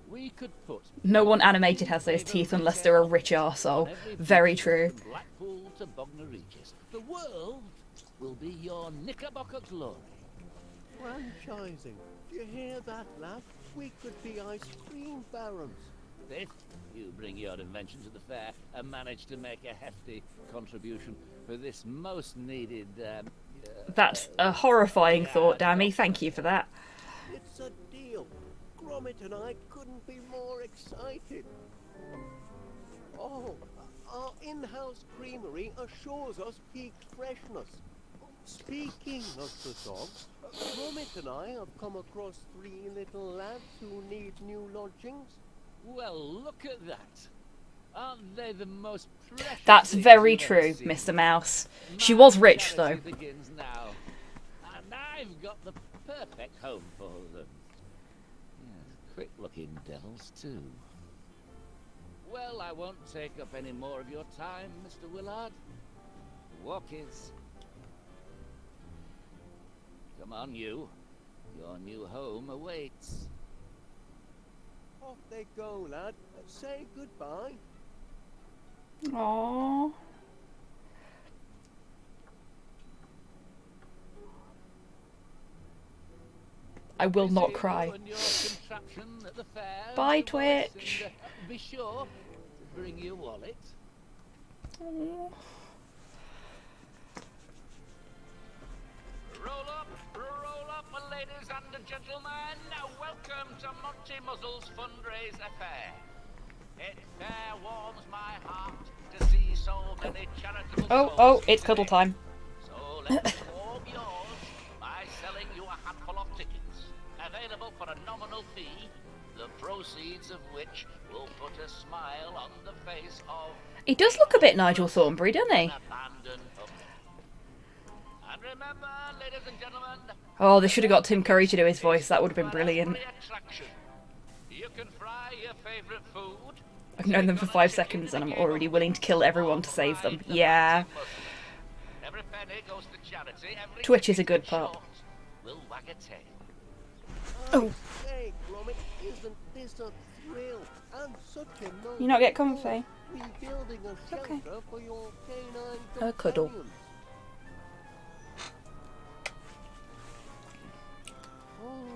we could put... No one animated has those teeth unless they're a rich arsehole. Very true. From Blackpool to Bognor Regis. The world will be your Knickerbocker glory. Franchising. Do you hear that, lad? We could be ice cream barons. If you bring your invention to the fair and manage to make a hefty contribution for this most needed... That's a horrifying thought, Dammy. Thank you for that. It's a deal. Gromit and I couldn't be more excited. Oh, our in-house creamery assures us peak freshness. Speaking of the dogs, Gromit and I have come across 3 little lads who need new lodgings. Well, look at that. Aren't they the most precious That's things very you've true, ever seen? Mr. Mouse. She was rich, though. Charity begins now. And I've got the perfect home for them. Yes, quick-looking devils, too. Well, I won't take up any more of your time, Mr. Willard. Walkies. Come on, you. Your new home awaits. Off they go, lad. Say goodbye. Aww. I will not cry. Bye, Twitch. Be sure to bring your wallet. Aww. Roll up, my ladies and gentlemen. Now welcome to Monty Muzzle's fundraiser fair. It fair warms my heart to see so many charitable Oh, it's cuddle time. So all yours by selling you a handful of tickets, available for a nominal fee, the proceeds of which will put a smile on the face of He does look a bit Nigel Thornberry, doesn't he? an abandoned public. And remember, ladies and gentlemen, Oh, they should have got Tim Curry to do his voice. That would have been brilliant. You can fry your favorite food. I've known them for 5 seconds and I'm already willing to kill everyone to save them. Yeah. Every penny goes to charity. Every Twitch is a good pup. will wag a tail. Oh. Hey, Gromit, isn't this a thrill? And such a nice You not get thought, comfy? rebuilding a Okay. shelter for your canine A cuddle. companions.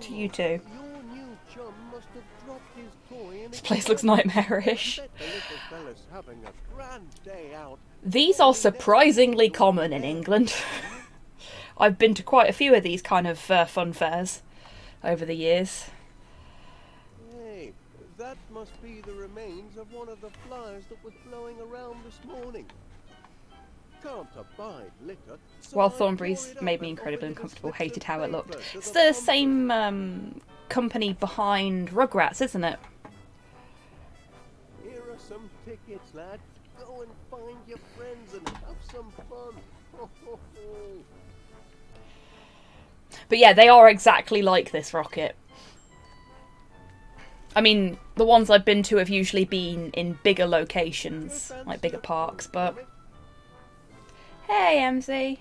To you too. Your new chum must have dropped his toy in This place looks nightmarish. Bet the little fella's having a grand day out. These are surprisingly common in England. I've been to quite a few of these kind of fun fairs over the years. Hey, that must be the remains of one of the flies that was blowing around this morning. Can't abide litter. So While I Thornberry's tore it made up me and incredibly offered it as uncomfortable, bits of hated how it looked. paper to It's the the public. same company behind Rugrats, isn't it? Here are some tickets, lad. Go and find your friends and have some fun. Ho, ho, ho. But yeah, they are exactly like this rocket. I mean, the ones I've been to have usually been in bigger locations, like bigger parks, but... Hey, MC.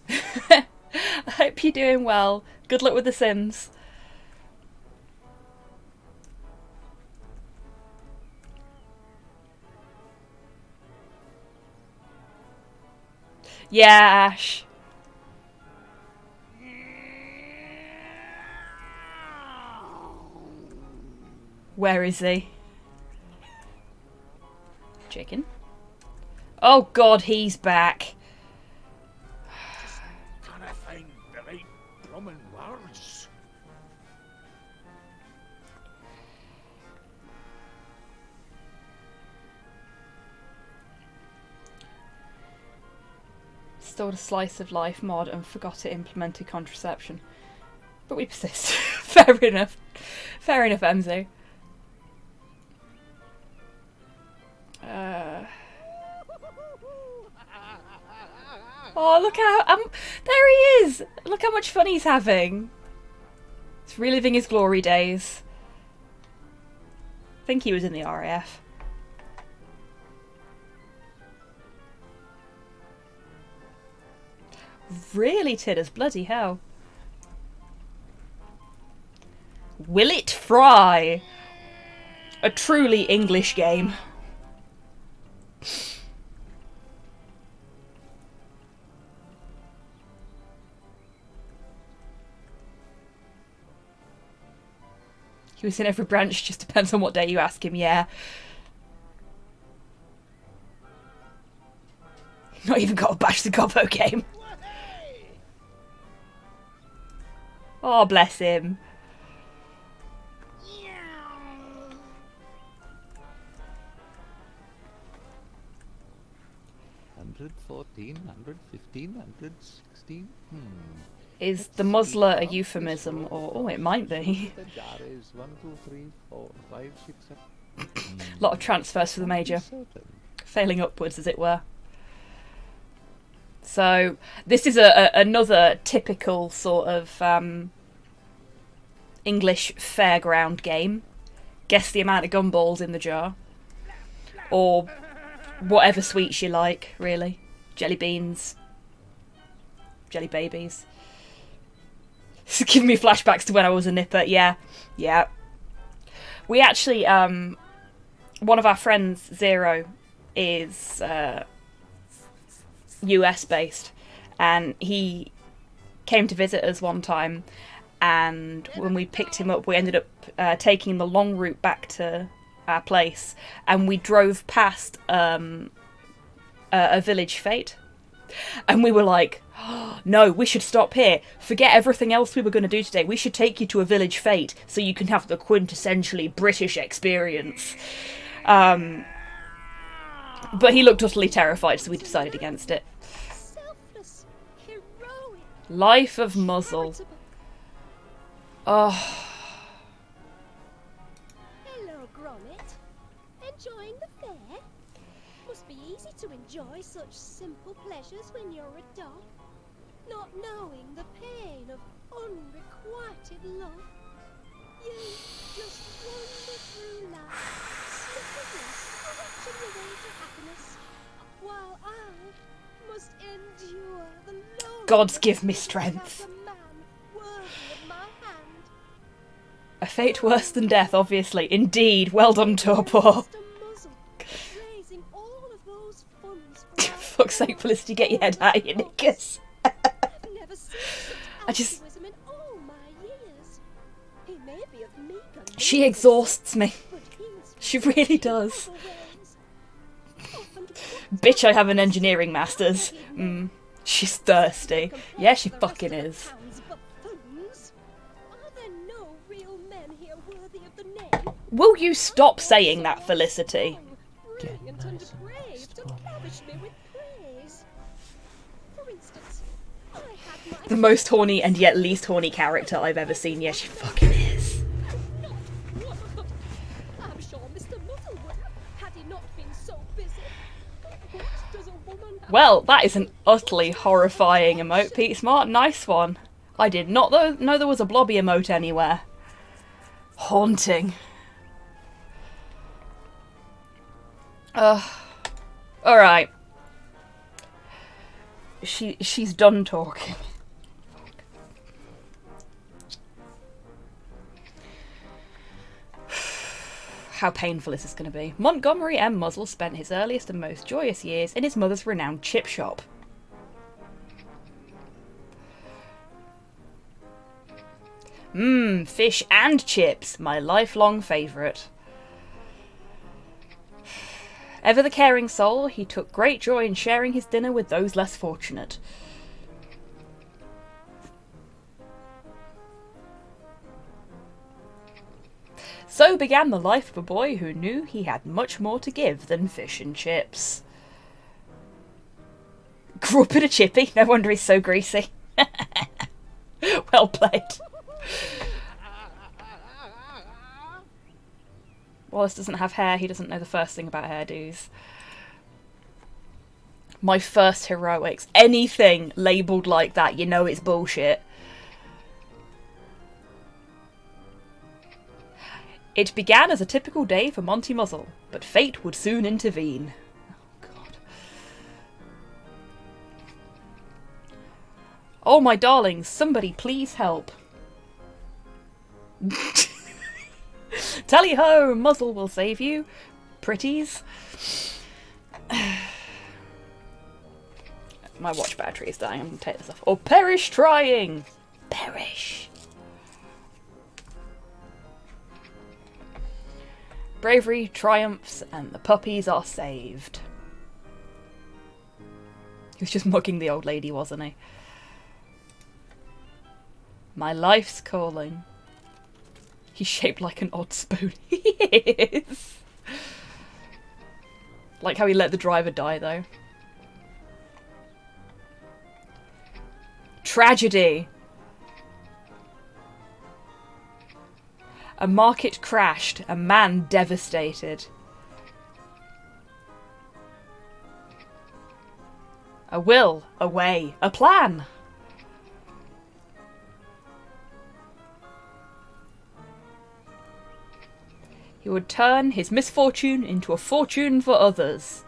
I hope you're doing well. Good luck with The Sims. Yeah, Ash. Where is he? Chicken. Oh god, he's back. Can I find the right plumbing words? Stole a slice of life mod and forgot it implemented contraception. But we persist. Fair enough. Fair enough, Enzo. Oh, look how... there he is! Look how much fun he's having. He's reliving his glory days. I think he was in the RAF. Really, Tidders? Bloody hell. Will it fry? A truly English game. He was in every branch, just depends on what day you ask him, yeah. Not even got a Bash the Gobbo game. Oh, bless him. $100, $14, $100, $15, $116. Is the muzzler a euphemism, or... oh, it might be. The jar is 1, 2, 3, 4, 5, 6, 7. A lot of transfers for the major. Failing upwards, as it were. So, this is another typical sort of English fairground game. Guess the amount of gumballs in the jar. Or whatever sweets you like, really. Jelly beans. Jelly babies. It's giving me flashbacks to when I was a nipper. Yeah, yeah. We actually, one of our friends, Zero, is US based, and he came to visit us one time, and when we picked him up, we ended up taking the long route back to our place, and we drove past a village fete, and we were like, oh, no, we should stop here, forget everything else we were going to do today, we should take you to a village fete so you can have the quintessentially British experience. But he looked utterly terrified, so we decided against it. Selfless heroic. Life of Muzzle. charitable. Oh, Hello, Gromit. Enjoying the fair? Must be easy to enjoy such simple pleasures when you're a dog, not knowing the pain of unrequited love. You just wander through life, sniffing your way to happiness, while I must endure the loneliness gods give me strength. without a man worthy of my hand. A fate worse than death, obviously. Indeed. Well done, Torpor. Mr. Muzzle, raising all of those funds for our Fuck's sake, Felicity, get your head out of your knickers. I've never seen such I just- altruism in all my years. He may be of meek and She noble exhausts me. but he's She really does. other ways. Often Bitch, I have an engineering master's. She's thirsty. Yeah, she fucking is. Are there no real men here worthy of the name? Will you stop saying that, Felicity? Brilliant and brave to lavish me with praise. For instance, I had my The most horny and yet least horny character I've ever seen. Yeah, she fucking is. not one of them. I'm sure Mr. Muzzle would have, had he not been so busy. What does a woman have Well, that is an utterly horrifying emote, Pete Smart. Nice one. I did not know there was a blobby emote anywhere. Haunting. Alright. She's done talking. How painful is this going to be? Montgomery M. Muzzle spent his earliest and most joyous years in his mother's renowned chip shop. Fish and chips, my lifelong favourite. Ever the caring soul, he took great joy in sharing his dinner with those less fortunate. So began the life of a boy who knew he had much more to give than fish and chips. Grew up in a chippy, no wonder he's so greasy. Well played. Wallace doesn't have hair, he doesn't know the first thing about hairdos. My first heroics. Anything labelled like that, you know it's bullshit. It began as a typical day for Monty Muzzle, but fate would soon intervene. Oh, God. Oh, my darlings, somebody please help. Tally-ho, Muzzle will save you. Pretties. My watch battery is dying, I'm going to take this off. Or perish trying! Perish! Bravery triumphs and the puppies are saved. He was just mugging the old lady, wasn't he? My life's calling. He's shaped like an odd spoon. He is. Like how he let the driver die, though. Tragedy. A market crashed, a man devastated. A will, a way, a plan. He would turn his misfortune into a fortune for others.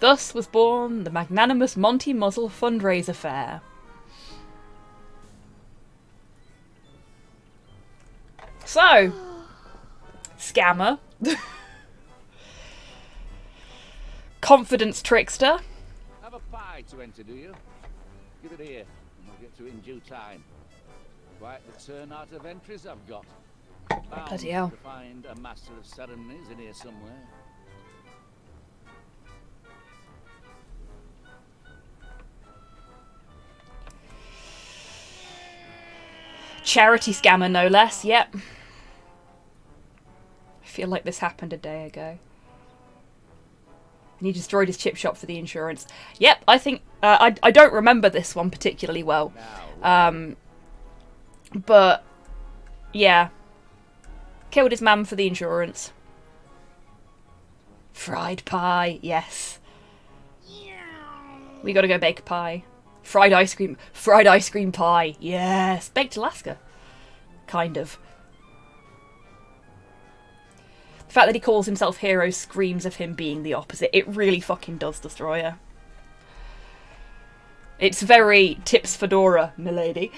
Thus was born the magnanimous Monty Muzzle fundraiser fair. So, scammer, confidence trickster. Have a pie to enter, do you? Give it here, and we'll get to it in due time. Quite the turnout of entries I've got. Bound Bloody hell. to find a master of ceremonies in here somewhere. Charity scammer, no less, yep. I feel like this happened a day ago. And he destroyed his chip shop for the insurance. Yep, I think... I don't remember this one particularly well. But, yeah. Killed his mum for the insurance. Fried pie, yes. We gotta go bake a pie. Fried ice cream pie, yes. Baked Alaska. Kind of. The fact that he calls himself hero screams of him being the opposite. It really fucking does, Destroyer. It's very Tips Fedora, milady.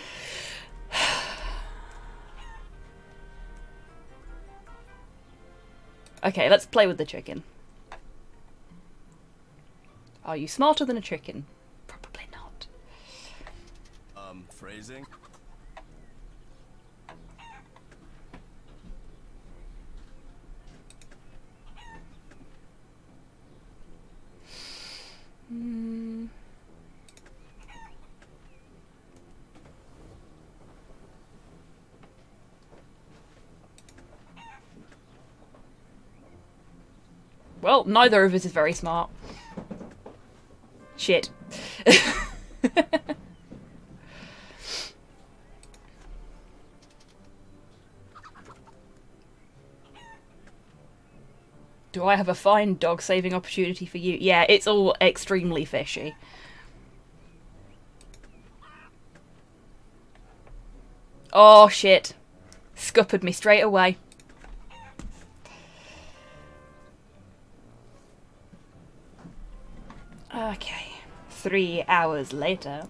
Okay, let's play with the chicken. Are you smarter than a chicken? Probably not. Phrasing? Well, neither of us is very smart. Shit. Do I have a fine dog saving opportunity for you? Yeah, it's all extremely fishy. Oh shit. Scuppered me straight away. Okay. 3 hours later.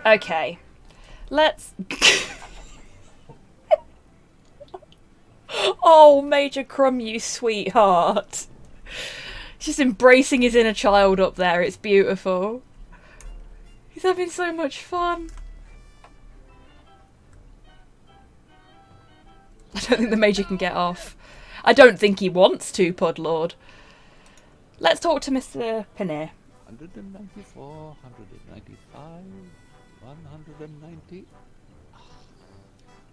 Okay. Let's... Oh, Major Crumb, you sweetheart. He's just embracing his inner child up there. It's beautiful. He's having so much fun. I don't think the Major can get off. I don't think he wants to, Pudlord. Let's talk to Mr. Pinner. 194, 195, 190.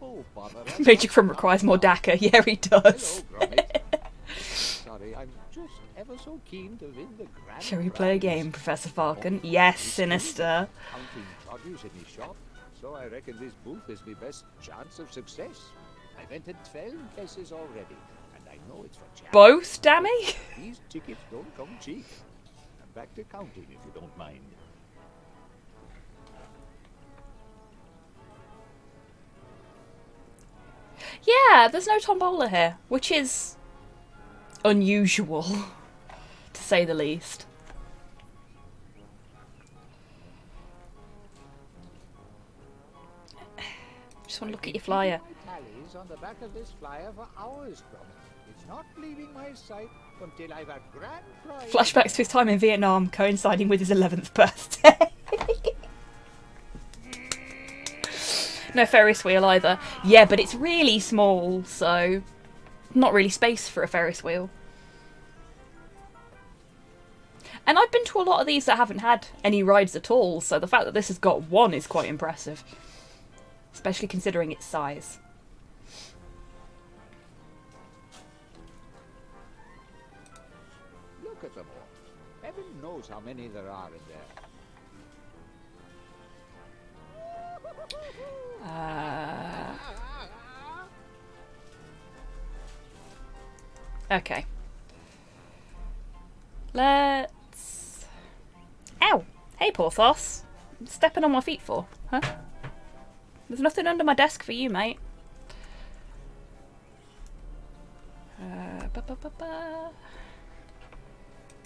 Oh, bother. Major Crumb requires more DACA. Yeah, he does. Hello, Gromit. Sorry, I'm just ever so keen to win the grand Shall we play a game, Professor Falcon? Yes, Sinister. Counting produce in his shop, so I reckon this booth is my best chance of success. I've entered 12 cases already, and I know it's for chap. Both, Dammy? These tickets don't come cheap. I'm back to counting, if you don't mind. Yeah, there's no tombola here, which is unusual, to say the least. Just want to look at your flyer. Tallies on the back of this flyer for hours, Gromit. It's not leaving my sight until I've a grand prize. Flashbacks to his time in Vietnam, coinciding with his 11th birthday. No Ferris wheel either. Yeah, but it's really small, so not really space for a Ferris wheel. And I've been to a lot of these that haven't had any rides at all, so the fact that this has got one is quite impressive. Especially considering its size. Look at them all. Heaven knows how many there are in there. Okay. Let's... Ow! Hey, Porthos. What stepping on my feet for, huh? There's nothing under my desk for you, mate.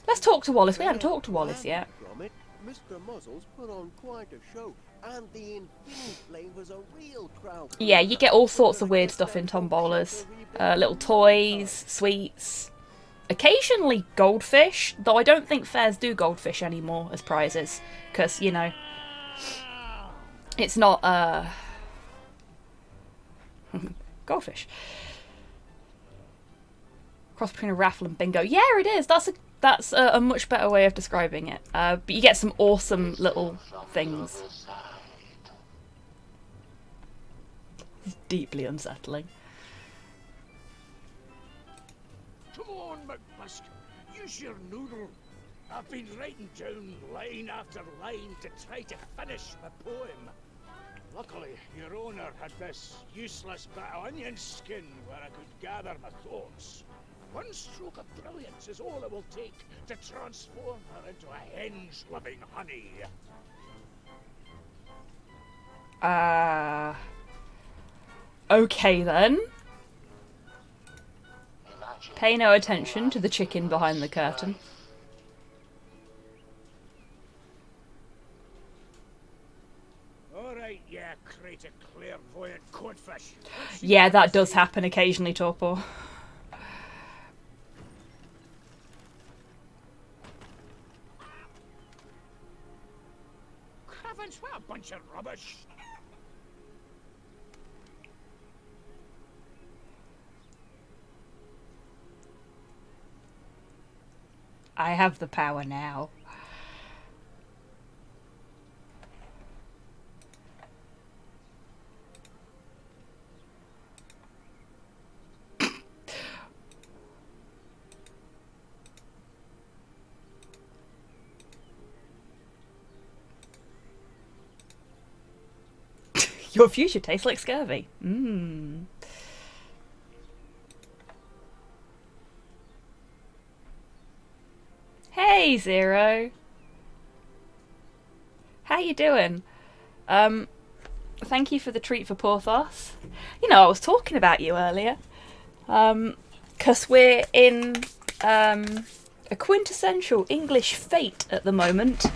Let's talk to Wallace. We haven't talked to Wallace yet. Gromit, Mr. Muzzle's put on quite a show, and the Infinity Flame was a real crowd. Yeah, you get all sorts of weird stuff in tombolas. Little toys, sweets. Occasionally goldfish, though I don't think fairs do goldfish anymore as prizes. Because, you know, it's not, goldfish. Cross between a raffle and bingo. Yeah, it is. That's a much better way of describing it. But you get some awesome little things. It's deeply unsettling. Come on, McMusk. use your noodle. I've been writing down line after line to try to finish my poem. Luckily, your owner had this useless bit of onion skin where I could gather my thoughts. One stroke of brilliance is all it will take to transform her into a hen's living honey. Okay then. Pay no attention to the chicken behind the curtain. Alright, yeah, create a clairvoyant codfish. Yeah, that does happen occasionally, Torpor. Heavens, what a bunch of rubbish. I have the power now. Your future tastes like scurvy. Mmm. Hey, Zero. How you doing? Thank you for the treat for Porthos. You know, I was talking about you earlier. 'Cause we're in a quintessential English fete at the moment.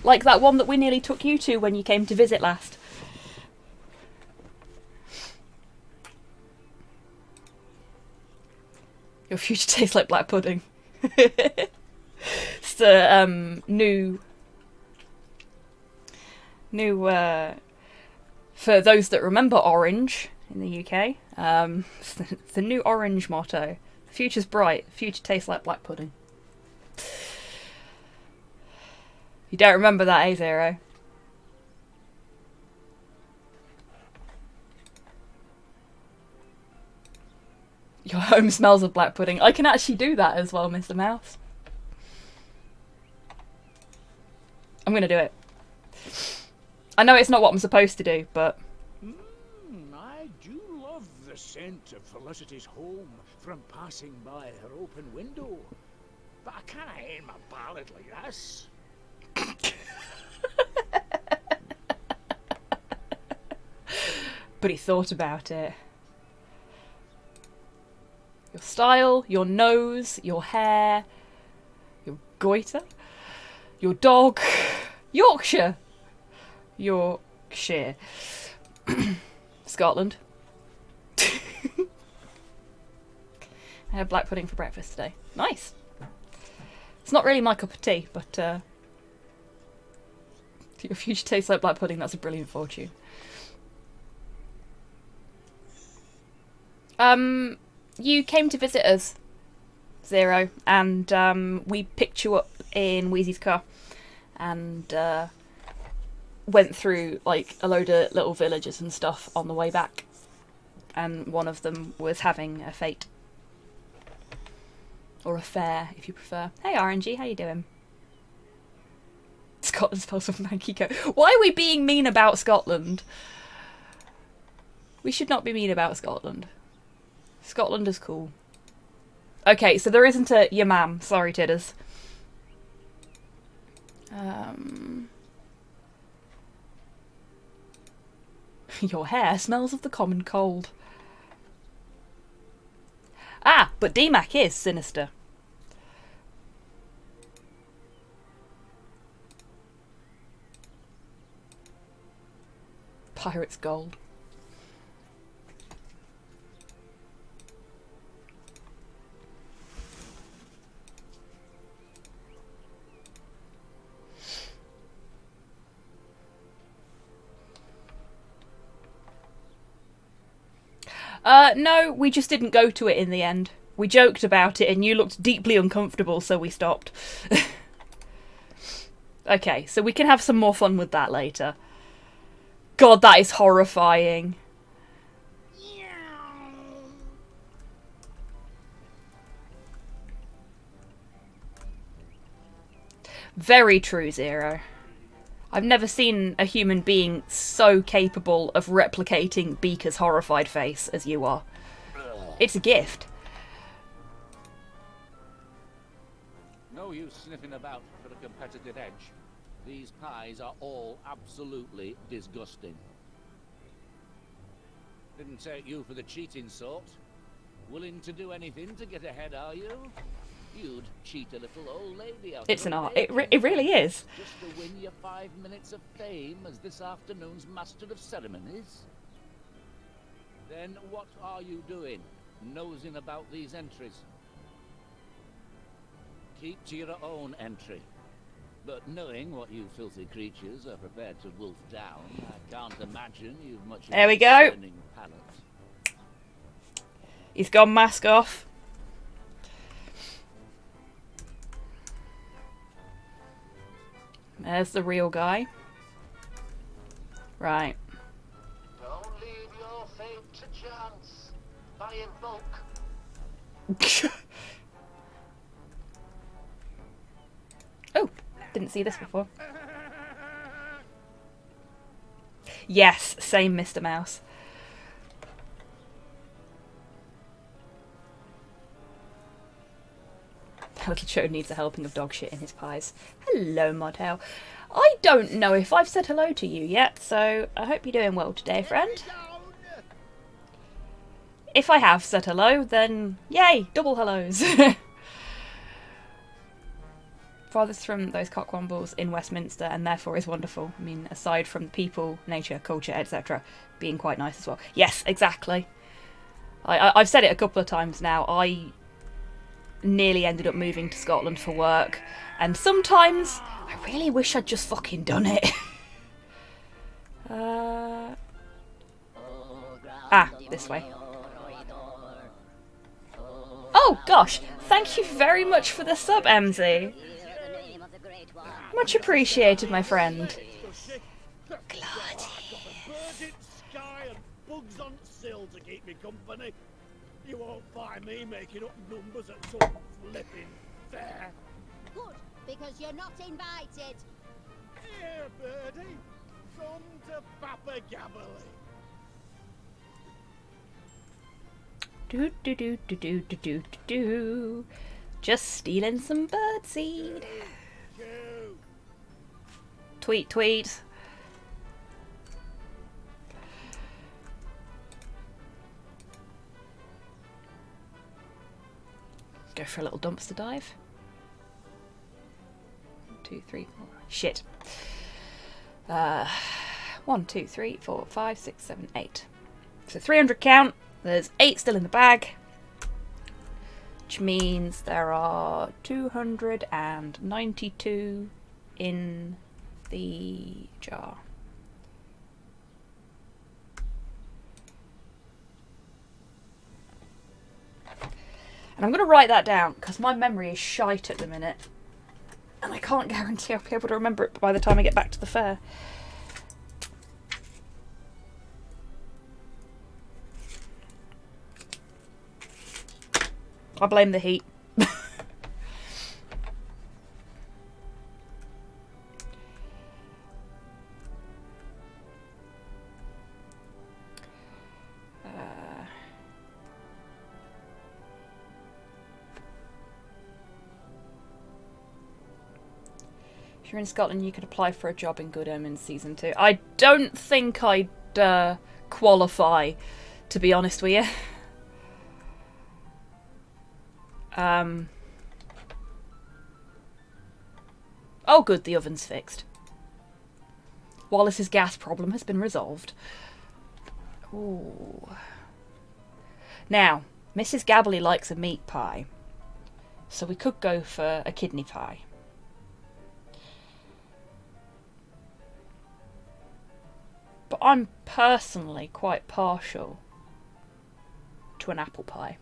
Like that one that we nearly took you to when you came to visit last. Your future tastes like black pudding. It's the new for those that remember Orange in the UK, it's the new Orange motto. The future's bright, the future tastes like black pudding. You don't remember that, eh, Zero? Your home smells of black pudding. I can actually do that as well, Mr. Mouse. I'm gonna do it. I know it's not what I'm supposed to do, but... I do love the scent of Felicity's home from passing by her open window. But I can't end my ballad like this. But he thought about it. Your style, your nose, your hair, your goiter, your dog, Yorkshire, Yorkshire, Scotland. I had black pudding for breakfast today. Nice. It's not really my cup of tea, but your future tastes like black pudding. That's a brilliant fortune. You came to visit us, Zero, and we picked you up in Wheezy's car and went through like a load of little villages and stuff on the way back, and one of them was having a fete. Or a fair, if you prefer. Hey RNG, how you doing? Scotland spells with Mankiko. Why are we being mean about Scotland? We should not be mean about Scotland. Scotland is cool. Okay, so there isn't a Yamam. Sorry, Tidders. Your hair smells of the common cold. Ah, but DMAC is sinister. Pirate's gold. No, we just didn't go to it in the end. We joked about it and you looked deeply uncomfortable, so we stopped. Okay, so we can have some more fun with that later. God, that is horrifying. Very true, Zero. I've never seen a human being so capable of replicating Beaker's horrified face as you are. It's a gift. No use sniffing about for a competitive edge. These pies are all absolutely disgusting. Didn't take you for the cheating sort. Willing to do anything to get ahead, are you? You'd cheat a little old lady out. It's an art. It really is. Just to win your 5 minutes of fame as this afternoon's master of ceremonies. Then what are you doing, nosing about these entries? Keep to your own entry. But knowing what you filthy creatures are prepared to wolf down, I can't imagine you've much of There we a go. discerning palate. He's gone mask off. There's the real guy. Right. Don't leave your fate to chance. Buy in bulk. Oh, didn't see this before. Yes, same Mr. Mouse. Little Joe needs a helping of dog shit in his pies. Hello, Modhale. I don't know if I've said hello to you yet, so I hope you're doing well today, friend. If I have said hello, then yay, double hellos. Farthest from those cockwombles in Westminster, and therefore is wonderful. I mean, aside from the people, nature, culture, etc., being quite nice as well. Yes, exactly. I've said it a couple of times now. I nearly ended up moving to Scotland for work, and sometimes I really wish I'd just fucking done it. This way. Oh gosh, thank you very much for the sub, MZ. Much appreciated, my friend. Bugs on sill to keep me company. You won't find me making up numbers at some flipping fair. Good, because you're not invited. Here, birdie. Come to Papa Gabberley. Do do do do do do do do. Just stealing some birdseed. Tweet tweet. Go for a little dumpster dive. 1, 2, 3, 4. Shit. 1, 2, 3, 4, 5, 6, 7, 8. So 300 count. There's 8 still in the bag, which means there are 292 in the jar. And I'm going to write that down because my memory is shite at the minute. And I can't guarantee I'll be able to remember it by the time I get back to the fair. I blame the heat. If you're in Scotland, you could apply for a job in Good Omens Season 2. I don't think I'd qualify, to be honest with you. Oh good, the oven's fixed. Wallace's gas problem has been resolved. Ooh. Now, Mrs. Gabberley likes a meat pie, so we could go for a kidney pie. But I'm personally quite partial to an apple pie.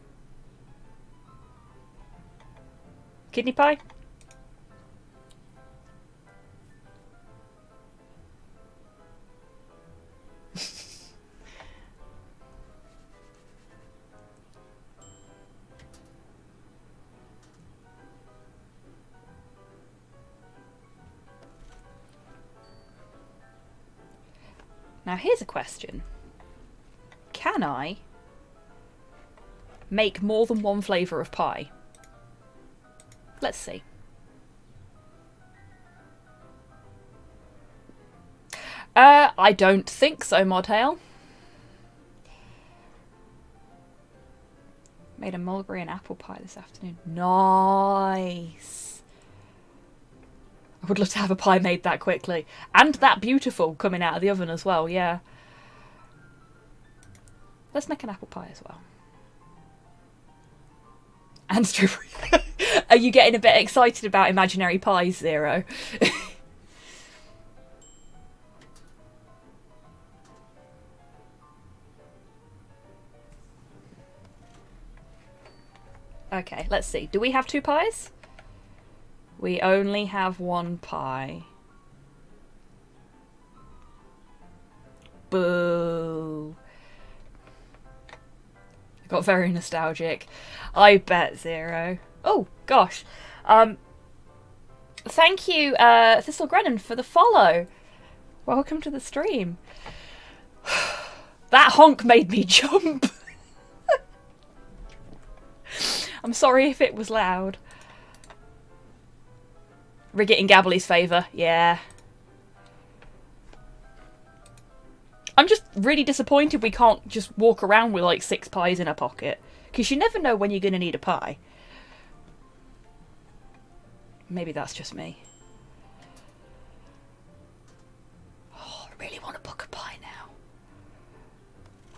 Kidney pie? Now here's a question. Can I make more than one flavour of pie? Let's see. I don't think so, Modhail. Made a mulberry and apple pie this afternoon. Nice. I would love to have a pie made that quickly. And that beautiful coming out of the oven as well, yeah. Let's make an apple pie as well. And strawberry. Are you getting a bit excited about imaginary pies, Zero? Okay, let's see. Do we have 2 pies? We only have 1 pie. Boo. I got very nostalgic. I bet, Zero. Oh, gosh. Thank you, Thistle Grennan, for the follow. Welcome to the stream. That honk made me jump. I'm sorry if it was loud. Rig it in Gabbly's favour, yeah. I'm just really disappointed we can't just walk around with like 6 pies in a pocket. Because you never know when you're going to need a pie. Maybe that's just me. Oh, I really want a bucket pie now.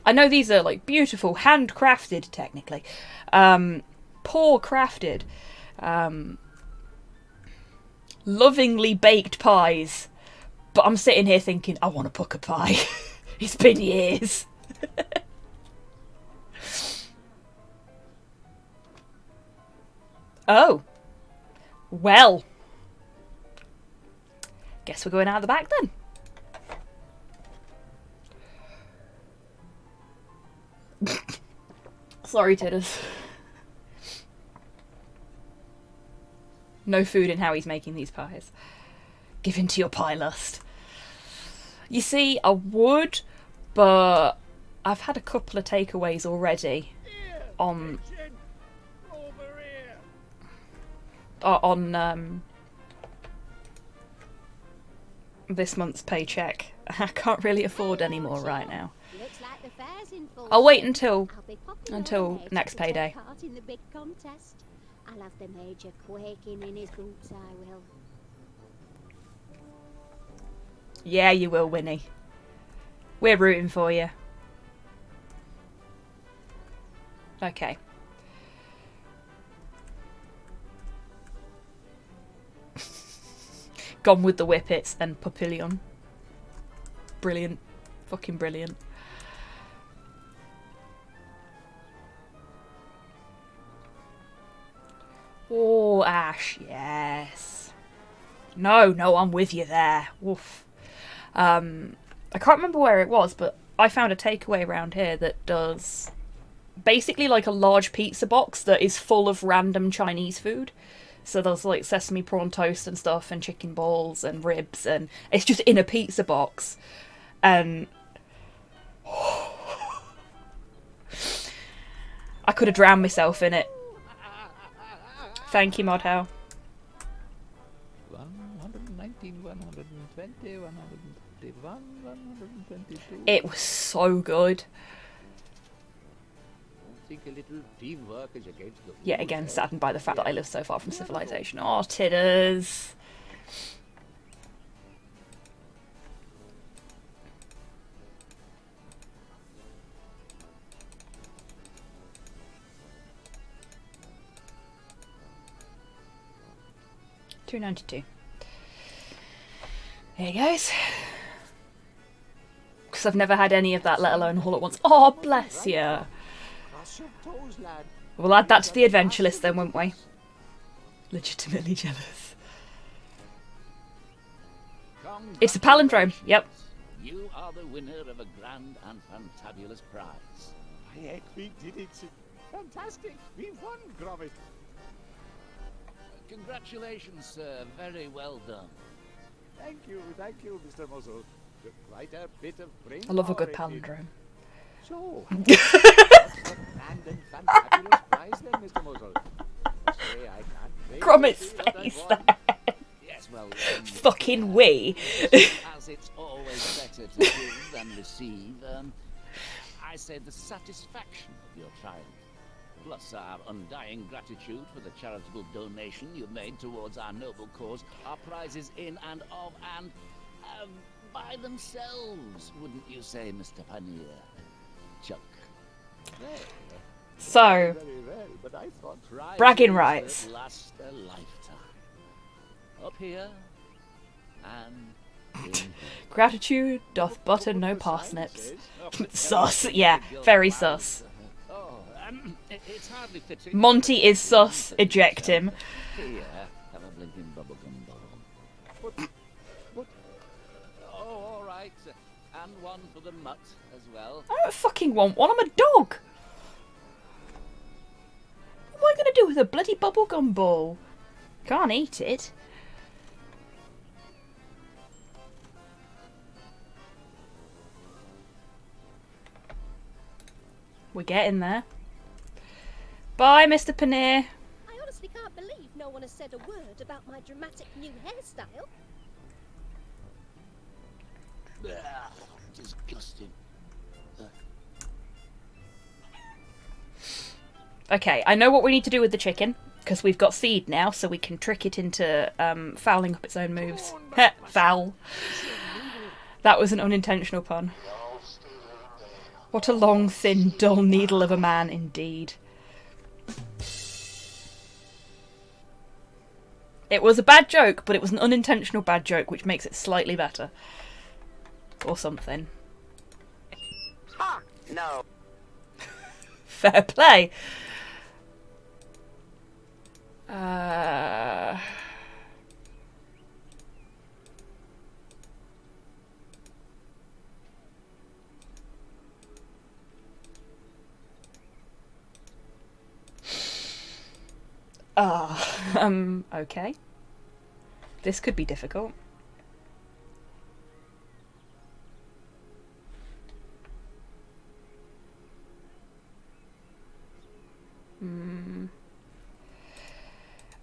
I know these are like beautiful, handcrafted technically. Pour crafted. Lovingly baked pies. But I'm sitting here thinking, I want a pucker pie. It's been years. Oh. Well. Guess we're going out the back then. Sorry, Titters. No food in how he's making these pies. Give in to your pie lust. You see, I would, but I've had a couple of takeaways already on this month's paycheck. I can't really afford any more right now. I'll wait until next payday. I'll have the Major quaking in his boots, I will. Yeah, you will, Winnie. We're rooting for you. Okay. Gone with the Whippets and Papillion. Brilliant. Fucking brilliant. Oh, Ash, yes. No, I'm with you there. Woof. I can't remember where it was, but I found a takeaway around here that does basically like a large pizza box that is full of random Chinese food. So there's like sesame prawn toast and stuff and chicken balls and ribs, and it's just in a pizza box. And I could have drowned myself in it. Thank you, Modhow. 119, 120, 131, 122. It was so good. I think a little teamwork is against the Yet again, saddened by the fact that I live so far from civilization. Oh, Titters. $2.92. There he goes. Because I've never had any of that, let alone all at once. Oh, bless you. We'll add that to the adventure list then, won't we? Legitimately jealous. It's a palindrome, yep. You are the winner of a grand and fantabulous prize. Heck, we did it. Fantastic. We won, Gromit. Congratulations, sir. Very well done. Thank you, Mr. Muzzle. Quite a bit of brain I love a good power, it is. palindrome. So, what's the grand and fantabulous prize then, Mr. Muzzle? Say I can't wait to Gromit's see what face I've won. there. Yes, well, Fucking we. as it's always better to give than receive, I say the satisfaction of your triumph, plus our undying gratitude for the charitable donation you've made towards our noble cause, are prizes in and of and by themselves, wouldn't you say, Mr. Paneer? Chuck. Well, So, very well, but I thought bragging Prizes rights. that last a lifetime. Up here and in Gratitude doth butter no what the sign parsnips. says. Sus, yeah, very sus. Oh, it's hardly fitting. Monty is sus, eject him. Here, have a blinking bubblegum ball. But Oh, all right. And one for the mutt as well. I don't fucking want one, I'm a dog. What am I going to do with a bloody bubblegum ball? Can't eat it. We're getting there. Bye, Mr. Paneer. I honestly can't believe no one has said a word about my dramatic new hairstyle. Ugh, disgusting. Okay, I know what we need to do with the chicken, because we've got seed now, so we can trick it into fouling up its own moves. Heh, foul. That was an unintentional pun. What a long, thin, dull needle of a man, indeed. It was a bad joke, but it was an unintentional bad joke, which makes it slightly better. Or something. Ha! No. Fair play. Okay. This could be difficult.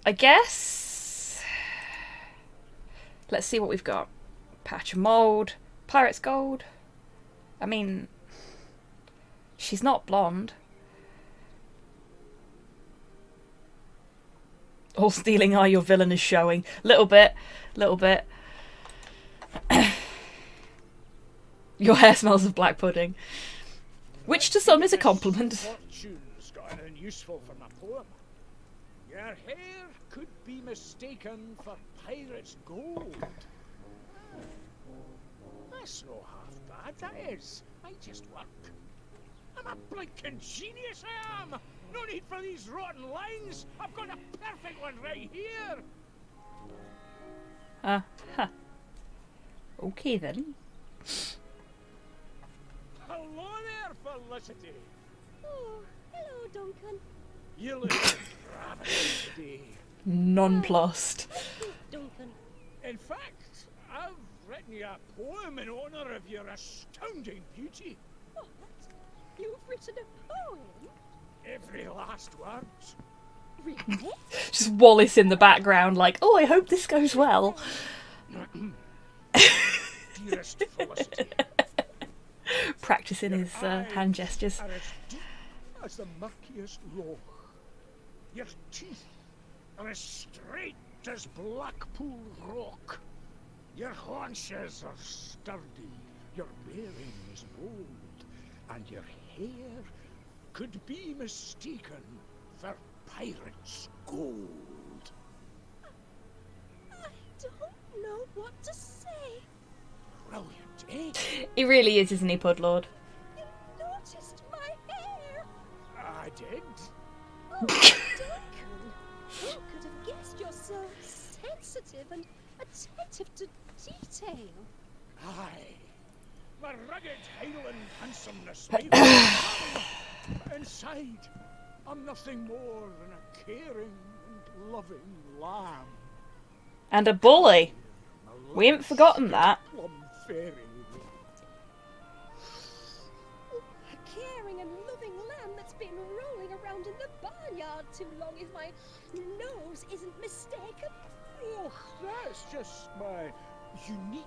I guess. Let's see what we've got. Patch of mold, pirate's gold. I mean, she's not blonde. All stealing eye, your villain is showing. Little bit. Your hair smells of black pudding. Which to some is a compliment. Fortune's got anything useful for my poem. Your hair could be mistaken for pirate's gold. That's no half bad, that is. I just work. I'm a blinking genius, I am! No need for these rotten lines! I've got a perfect one right here! Huh. Okay then. Hello there, Felicity! Oh, hello, Duncan. You look ravishing today. Nonplussed. Duncan. In fact, I've written you a poem in honour of your astounding beauty. What? You've written a poem? Every last word. Really? Just Wallace in the background like, oh, I hope this goes well. Dearest Felicity. Practicing his hand gestures. Are as deep as the murkiest loch. Your teeth are as straight as Blackpool rock. Your haunches are sturdy, your bearing is bold, and your hair could be mistaken for pirate's gold. I don't know what to say. Brilliant, eh? He really is, isn't he, Pudlord? You noticed my hair. I did. Oh, Duncan. Who could have guessed you're so sensitive and attentive to detail? Aye. My rugged Highland handsomeness may be but inside, I'm nothing more than a caring and loving lamb. And a bully. We ain't forgotten that. Plum fairy too long if my nose isn't mistaken. Oh, that's just my unique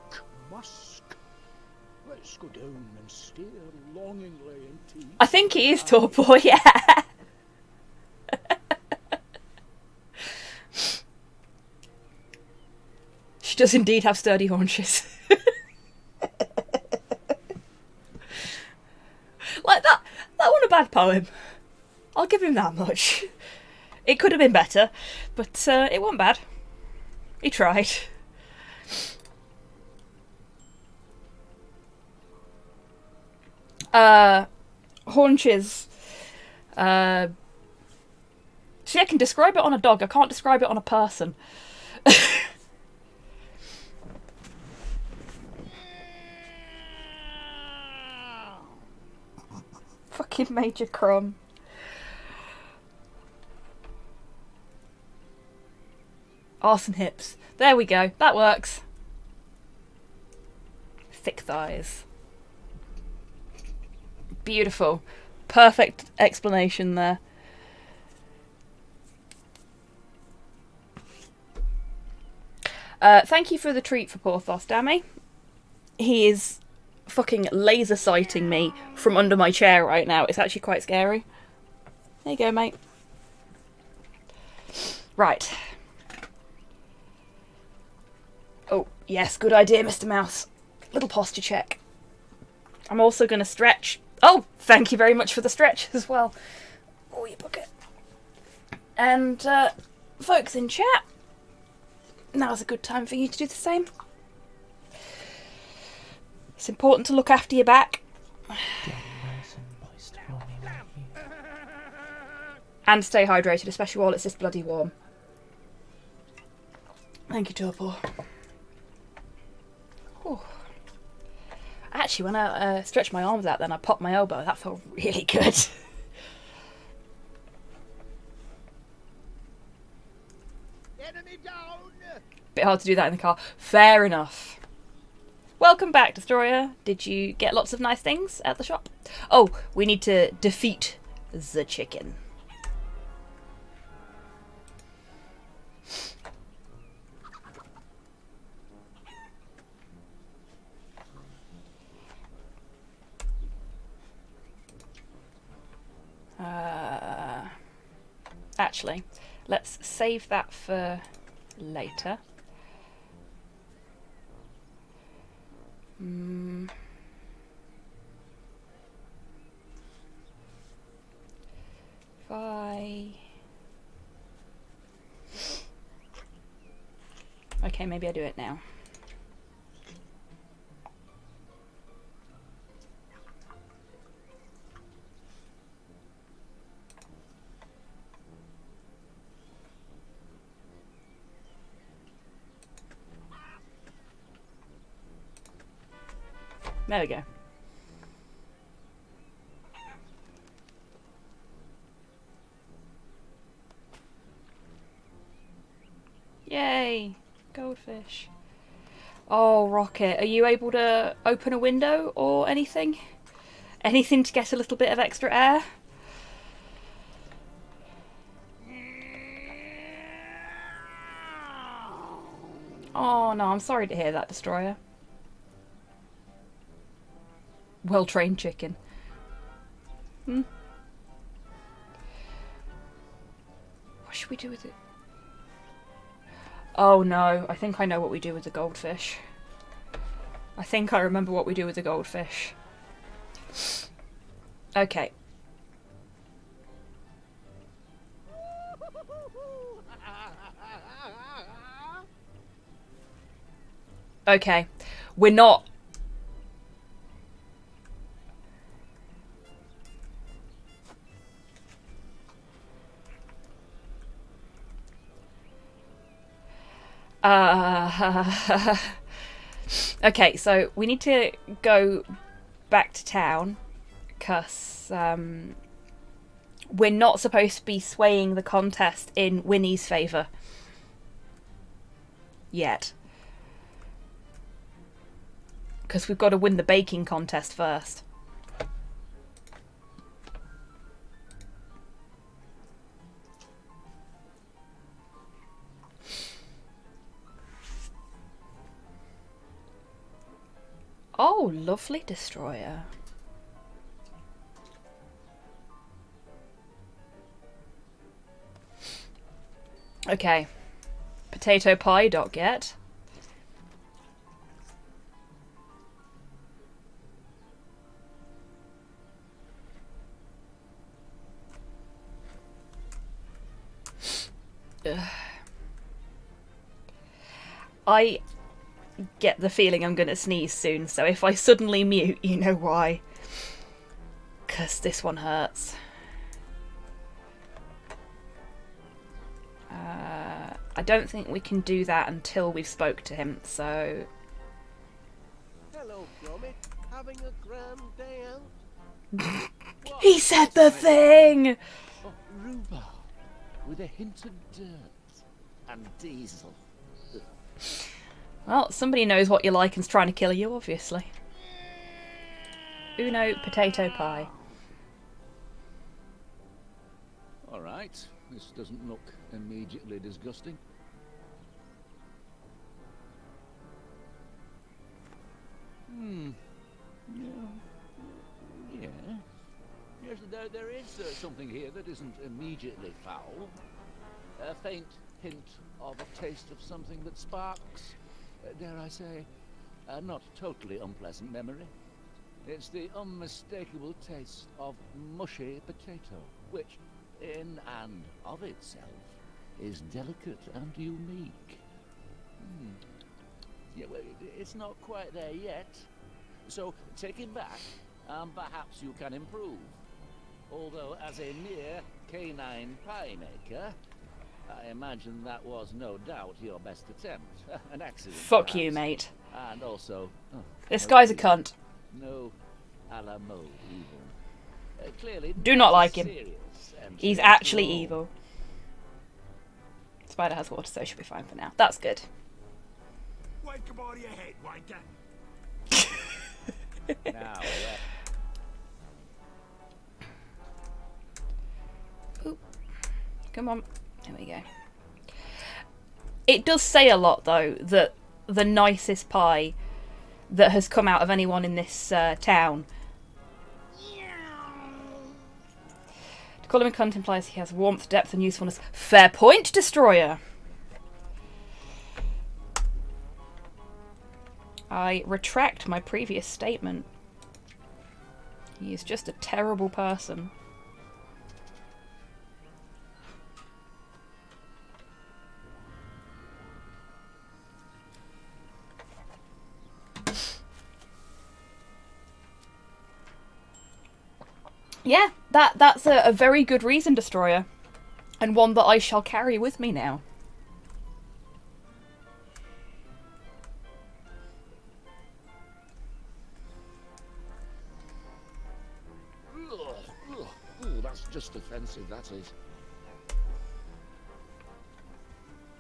musk. Let's go down and stare longingly into... I think he is Torpor, yeah. She does indeed have sturdy haunches. Like that wasn't a bad poem. I'll give him that much. It could have been better, but it wasn't bad. He tried. Haunches. See, I can describe it on a dog. I can't describe it on a person. Fucking Major Crumb. Arse and hips. There we go. That works. Thick thighs. Beautiful. Perfect explanation there. Thank you for the treat for Porthos, Dammy. He is fucking laser sighting me from under my chair right now. It's actually quite scary. There you go, mate. Right. Oh, yes, good idea, Mr. Mouse. Little posture check. I'm also going to stretch. Oh, thank you very much for the stretch as well. Oh, you bucket. And, folks in chat, now's a good time for you to do the same. It's important to look after your back. And stay hydrated, especially while it's this bloody warm. Thank you, Torpor. Whew. Actually, when I stretched my arms out then, I popped my elbow. That felt really good. Enemy down! Bit hard to do that in the car. Fair enough. Welcome back, Destroyer. Did you get lots of nice things at the shop? Oh, we need to defeat the chicken. Actually, let's save that for later. If I... Okay, maybe I do it now. There we go. Yay! Goldfish. Oh, Rocket, are you able to open a window or anything? Anything to get a little bit of extra air? Oh no, I'm sorry to hear that, Destroyer. Well-trained chicken. What should we do with it? Oh no, I think I know what we do with the goldfish. I think I remember what we do with the goldfish. Okay. Okay. We're not... Okay, so we need to go back to town because we're not supposed to be swaying the contest in Winnie's favour yet. Because we've got to win the baking contest first. Oh, lovely destroyer. Okay. Potato pie.get. I get the feeling I'm gonna sneeze soon, so if I suddenly mute, you know why. 'Cause this one hurts. I don't think we can do that until we've spoke to him, so... Hello, Gromit. Having a grand day out? He said the thing! Oh, rhubarb, with a hint of dirt and diesel. Well, somebody knows what you like and's trying to kill you, obviously. Uno potato pie. All right, this doesn't look immediately disgusting. Yeah. Yes, there is something here that isn't immediately foul. A faint hint of a taste of something that sparks, dare I say, a not totally unpleasant memory. It's the unmistakable taste of mushy potato, which, in and of itself, is delicate and unique. Yeah, well, it's not quite there yet. So take it back, and perhaps you can improve. Although, as a mere canine pie maker, I imagine that was no doubt your best attempt. An accident. Fuck perhaps. you, mate. And also... This guy's a cunt. No a la mode evil. Clearly, Do not like him. serious and He's serious actually at all. evil. Spider has water, so she'll be fine for now. That's good. Wake him out of your head, wanker. Now, Oop. Come on. There we go. It does say a lot, though, that the nicest pie that has come out of anyone in this town. To call him a cunt implies he has warmth, depth, and usefulness. Fair point, Destroyer! I retract my previous statement. He is just a terrible person. Yeah, that's a very good reason, Destroyer. And one that I shall carry with me now. Ooh, that's just offensive, that is.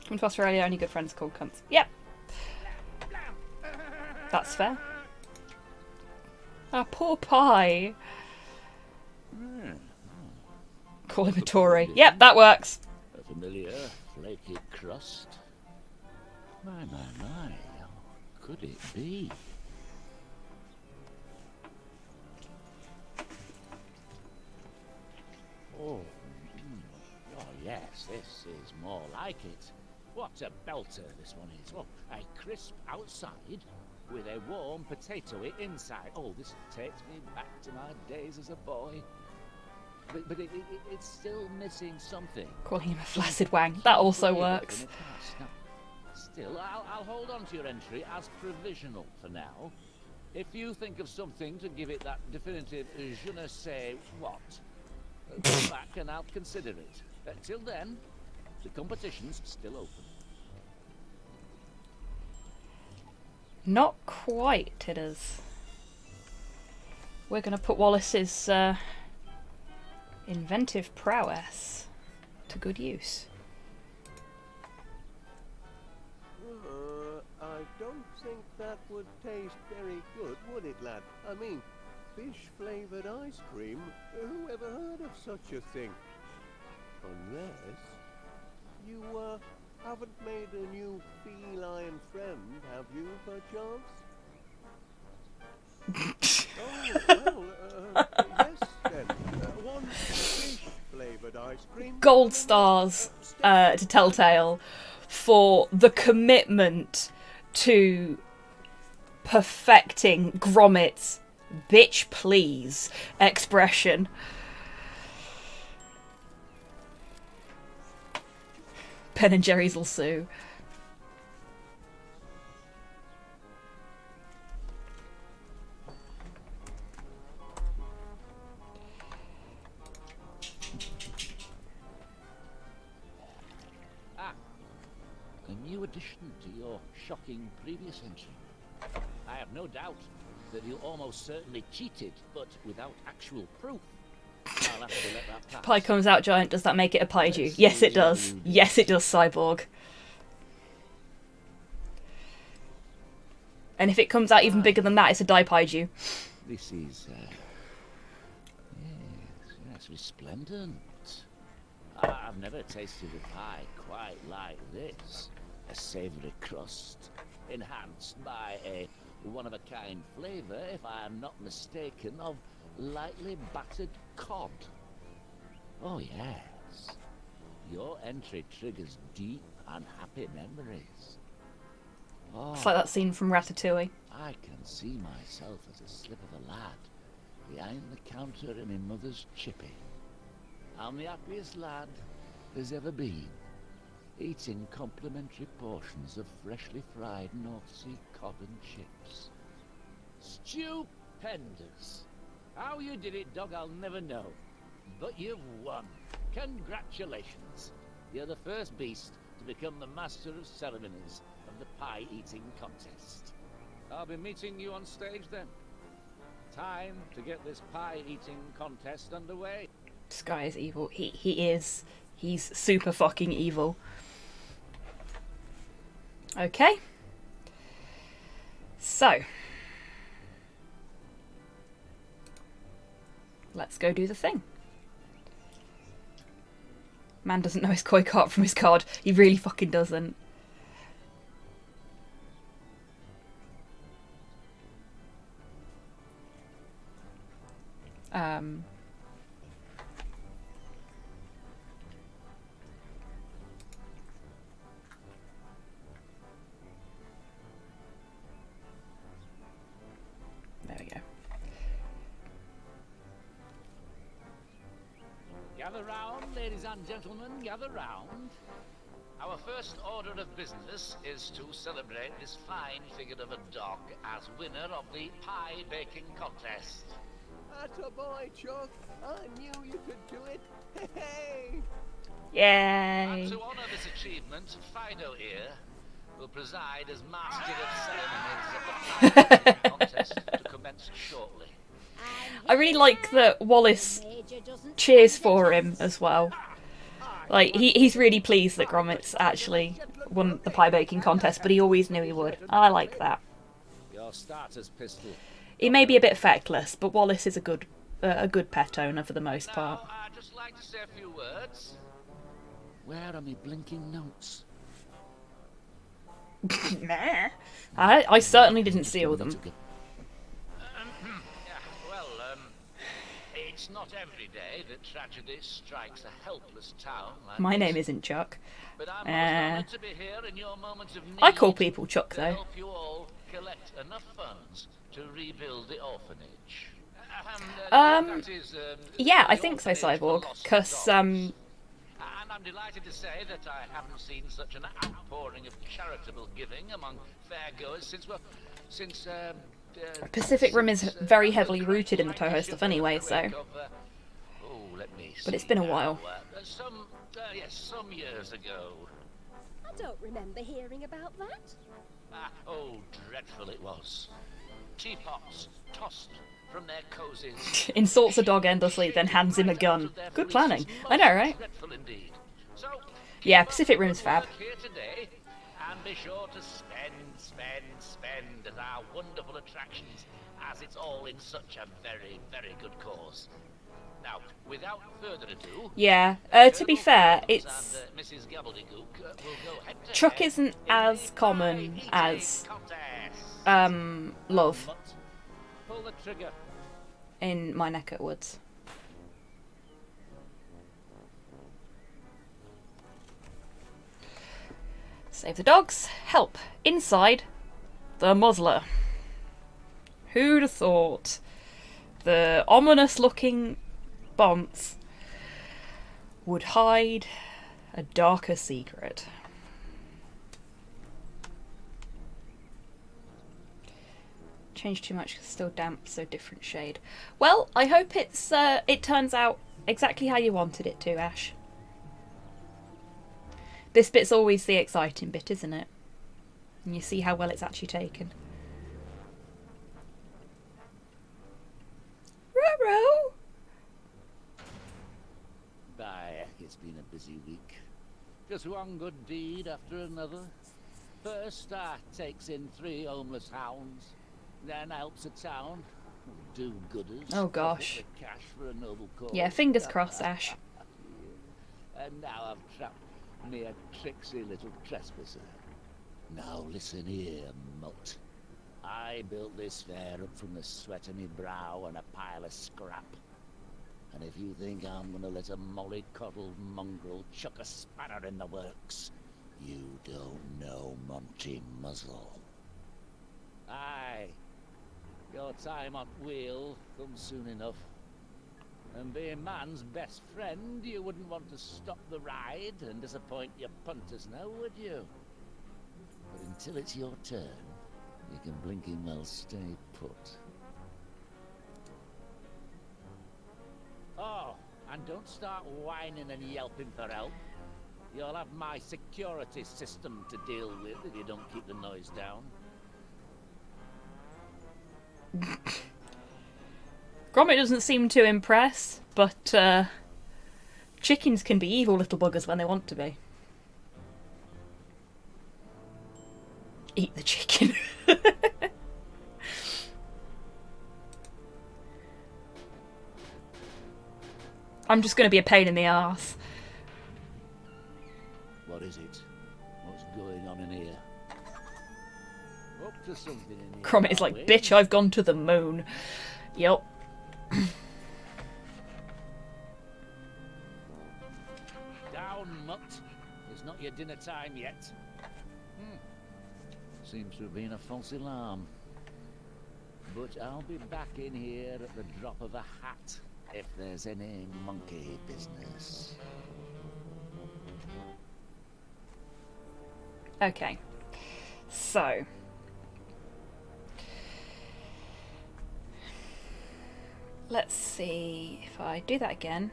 Come to Australia, only good friends called cunts. Yep. That's fair. Ah, poor pie. Call him a Tory. Yep, that works. A familiar flaky crust. My, how could it be? Oh, yes, this is more like it. What a belter this one is. Oh, a crisp outside with a warm potatoey inside. Oh, this takes me back to my days as a boy. But it's still missing something. Calling him a flaccid wang. That also works. Now, still, I'll hold on to your entry as provisional for now. If you think of something to give it that definitive je ne sais what, come back and I'll consider it. Till then, the competition's still open. Not quite, Tidders. We're going to put Wallace's inventive prowess to good use. I don't think that would taste very good, would it, lad? I mean, fish-flavoured ice cream? Who ever heard of such a thing? Unless you, haven't made a new feline friend, have you, perchance? Oh, well, yes then. One fish-flavoured ice cream. Gold stars to Telltale for the commitment to perfecting Gromit's "bitch please" expression. Ben and Jerry's will sue. A new addition to your shocking previous entry. I have no doubt that you almost certainly cheated, but without actual proof. I'll have to let that pass. Pie comes out giant, does that make it a Paiju? Yes it does. Yes it does, Cyborg. And if it comes out even bigger than that, it's a Dai Paiju. This is, yes, resplendent. I've never tasted a pie quite like this. A savoury crust, enhanced by a one-of-a-kind flavour, if I am not mistaken, of lightly battered cod. Oh yes, your entry triggers deep and happy memories. Oh, It's like that scene from Ratatouille. I can see myself as a slip of a lad behind the counter in my mother's chippy. I'm the happiest lad there's ever been, eating complimentary portions of freshly fried North Sea cod and chips. Stupendous! How you did it, dog, I'll never know. But you've won. Congratulations. You're the first beast to become the master of ceremonies of the pie-eating contest. I'll be meeting you on stage then. Time to get this pie-eating contest underway. This guy is evil. He is. He's super fucking evil. Okay. So. Let's go do the thing. Man doesn't know his koi cart from his card. He really fucking doesn't. There we go. Gather round, ladies and gentlemen, gather round. Our first order of business is to celebrate this fine figure of a dog as winner of the pie baking contest. Attaboy, Chuck. I knew you could do it. Hey! Yay! And to honour this achievement, Fido here will preside as master of ceremonies of the pie baking contest to commence shortly. I really like that Wallace cheers for him as well. Like, he's really pleased that Gromit's actually won the pie baking contest, but he always knew he would. I like that. Your starter's pistol. He may be a bit feckless, but Wallace is a good pet owner for the most part. Now, I'd just like to say a few words. Where are my blinking notes? Nah. I certainly didn't steal them. It's not every day that tragedy strikes a helpless town like My this. name isn't Chuck. But I'm most honored to be here in your moments of need I call people Chuck, to though. help you all collect enough funds to rebuild the orphanage. That is, Yeah, I the think so, orphanage for Cyborg. lost Because, dogs. And I'm delighted to say that I haven't seen such an outpouring of charitable giving among fairgoers since Pacific Rim is very heavily rooted in the Toho stuff anyway, so. But it's been a while. Some years ago. I don't remember hearing about that. Oh, dreadful it was. Teapots tossed from their cozies. Insults a dog endlessly, then hands him a gun. Good planning. I know, right? Dreadful indeed. So, Yeah, Pacific Rim's fab. here today, and be sure to spend at our wonderful attractions, as it's all in such a very, very good cause. Now, without further ado, Yeah, to be fair, it's... Mrs. Gobbledygook will go head to Chuck head isn't in as the common pie-eating as, contest. Love. But pull pull the trigger. In my neck of woods. Save the dogs. Help. Inside the muzzler. Who'd have thought the ominous looking bonce would hide a darker secret? Changed too much, still damp, so different shade. Well, I hope it turns out exactly how you wanted it to, Ash. This bit's always the exciting bit, isn't it? And you see how well it's actually taken. Ruh-roh! Bye, it's been a busy week. Just one good deed after another. First, I takes in 3 homeless hounds. Then helps a town. Do-gooders. Oh gosh. The cash for a noble cause. Yeah, fingers crossed, Ash. And now I've trapped me a tricksy little trespasser. Now listen here, mutt. I built this fair up from the sweat of me brow and a pile of scrap. And if you think I'm gonna let a mollycoddled mongrel chuck a spanner in the works, you don't know Monty Muzzle. Aye. Your time on wheel comes soon enough. And being man's best friend, you wouldn't want to stop the ride and disappoint your punters now, would you? But until it's your turn, you can blinking well stay put. Oh, and don't start whining and yelping for help. You'll have my security system to deal with if you don't keep the noise down. Gromit doesn't seem to impress, but chickens can be evil little buggers when they want to be. Eat the chicken. I'm just going to be a pain in the arse. What is it? What's going on in here? Up to something in here. Gromit is like, bitch, I've gone to the moon. Yup. Down, mutt. It's not your dinner time yet. Seems to have been a false alarm. But I'll be back in here at the drop of a hat if there's any monkey business. Okay. So. Let's see if I do that again.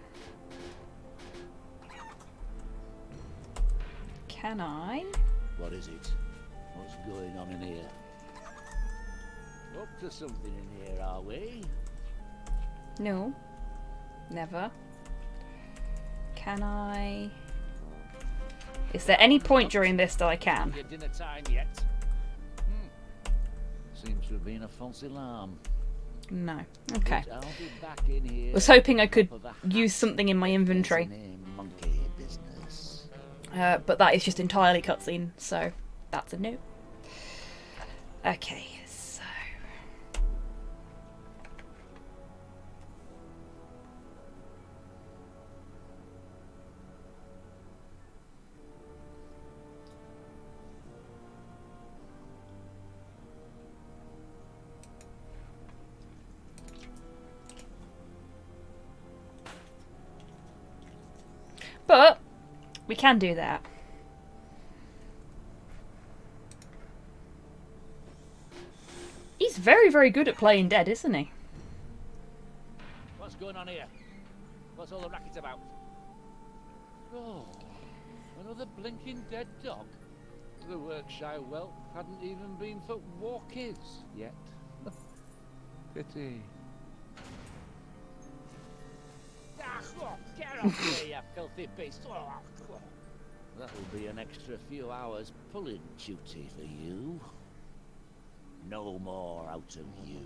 Can I? What is it? What's going on in here? Up to something in here, are we? No. Never. Can I? Is there any point during this that I can? Your dinner time yet? Seems to have been a false alarm. No. Okay. But I'll be back in here. Was hoping I could use something in my inventory. Monkey business. But that is just entirely cutscene, so that's a no. Okay, so but we can do that. He's very, very good at playing dead, isn't he? What's going on here? What's all the racket about? Oh, another blinking dead dog. The Workshire whelp hadn't even been for walkies yet. Pity. Get off here, you filthy beast! That'll be an extra few hours pulling duty for you. No more out of you.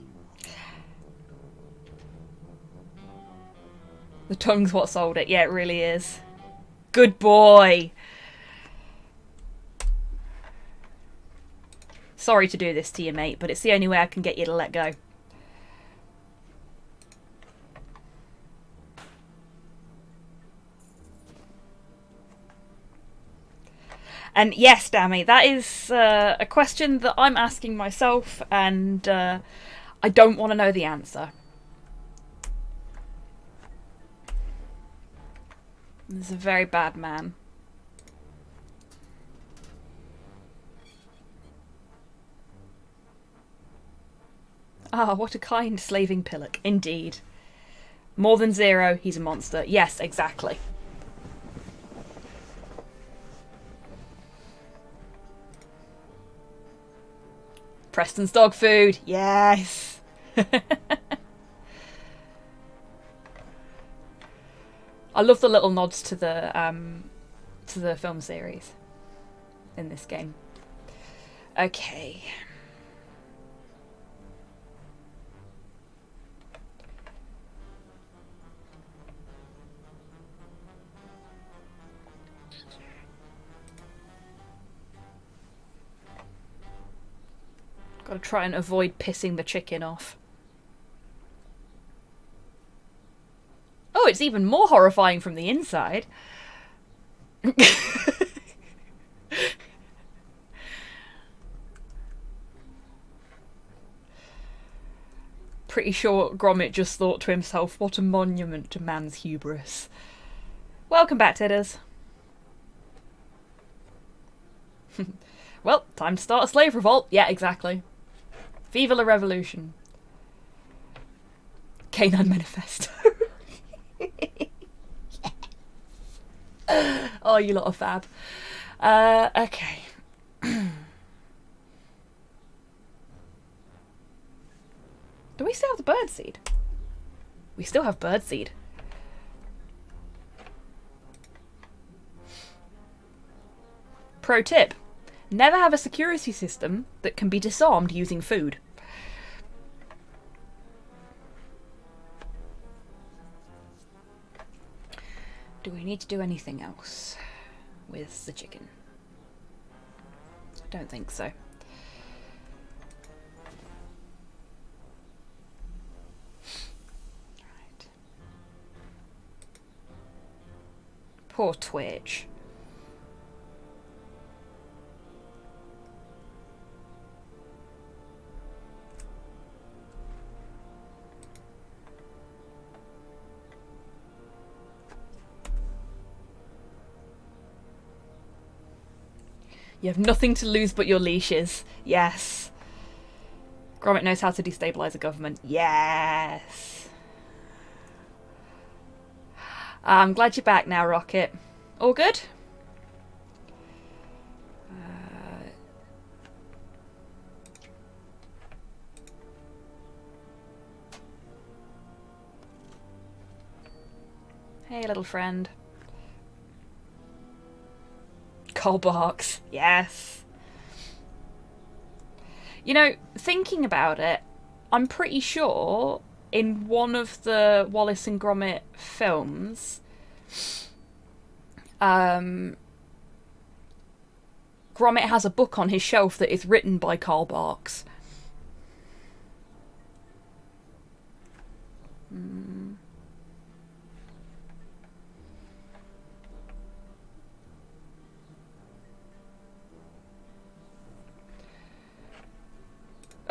The tongue's what sold it. Yeah, it really is. Good boy. Sorry to do this to you, mate, but it's the only way I can get you to let go. And yes, Dammy, that is a question that I'm asking myself, and I don't want to know the answer. This is a very bad man. Ah, what a kind slaving pillock, indeed. More than 0, he's a monster. Yes, exactly. Preston's dog food, yes. I love the little nods to the film series in this game. Okay. Gotta try and avoid pissing the chicken off. Oh, it's even more horrifying from the inside. Pretty sure Gromit just thought to himself, what a monument to man's hubris. Welcome back, Tidders. Well, time to start a slave revolt. Yeah, exactly. Viva la revolution. Canine Manifesto. Oh, you lot of fab. Okay. Do we still have the birdseed? We still have birdseed. Pro tip. Never have a security system that can be disarmed using food. Do we need to do anything else with the chicken? Don't think so. Right. Poor Twitch. You have nothing to lose but your leashes. Yes. Gromit knows how to destabilise a government. Yes. I'm glad you're back now, Rocket. All good? Hey, little friend. Coal barks. Yes. You know, thinking about it, I'm pretty sure in one of the Wallace and Gromit films, Gromit has a book on his shelf that is written by Carl Barks.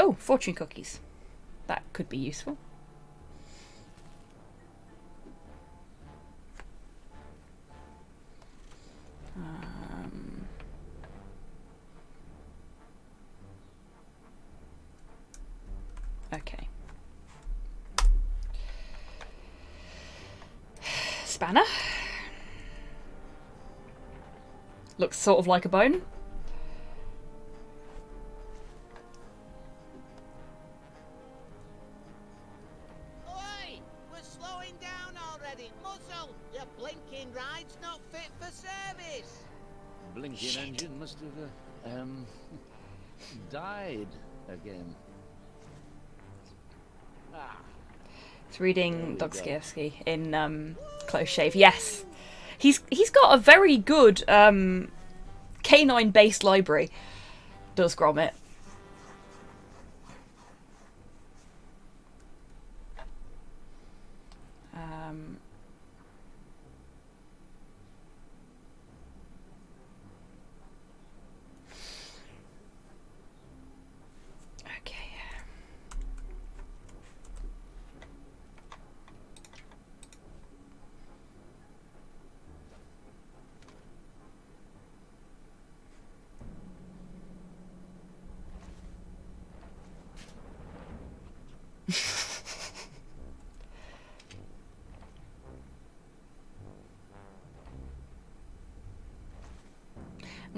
Oh, fortune cookies. That could be useful. Okay. Spanner. Looks sort of like a bone. Oi! We're slowing down already. Muzzle! Your blinking ride's not fit for service. Blinking engine must have, died again. Ah. It's reading Dostoevsky in Close Shave. Yes. He's got a very good canine-based library, does Gromit.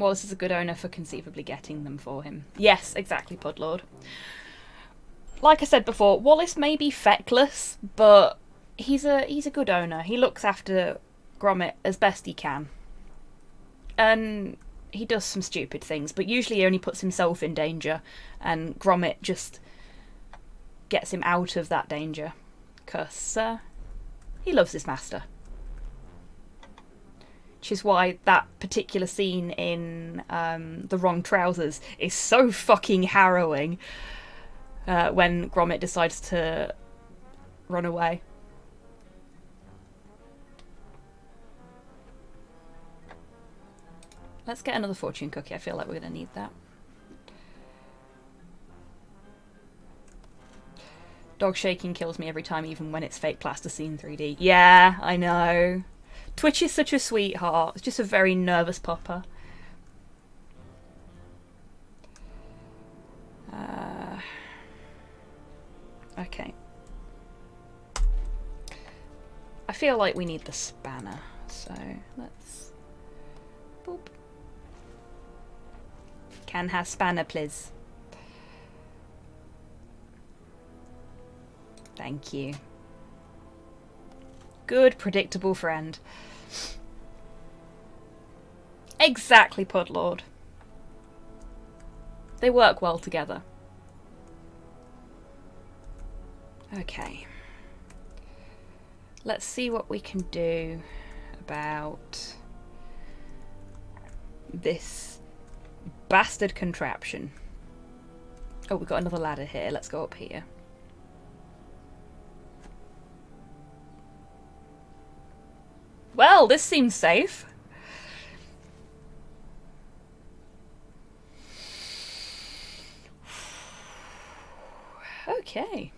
Wallace is a good owner for conceivably getting them for him. Yes, exactly, Pudlord. Like I said before, Wallace may be feckless, but he's a good owner. He looks after Gromit as best he can. And he does some stupid things, but usually he only puts himself in danger, and Gromit just gets him out of that danger, because he loves his master. Which is why that particular scene in The Wrong Trousers is so fucking harrowing, when Gromit decides to run away. Let's get another fortune cookie. I feel like we're going to need that. Dog shaking kills me every time, even when it's fake plasticine 3D. Yeah, I know. Twitch is such a sweetheart. It's just a very nervous pupper. Okay. I feel like we need the spanner, so let's... Boop. Can have spanner, please. Thank you. Good, predictable friend. Exactly, Pudlord. They work well together. Okay. Let's see what we can do about this bastard contraption. Oh, we've got another ladder here. Let's go up here. Well, this seems safe. Okay.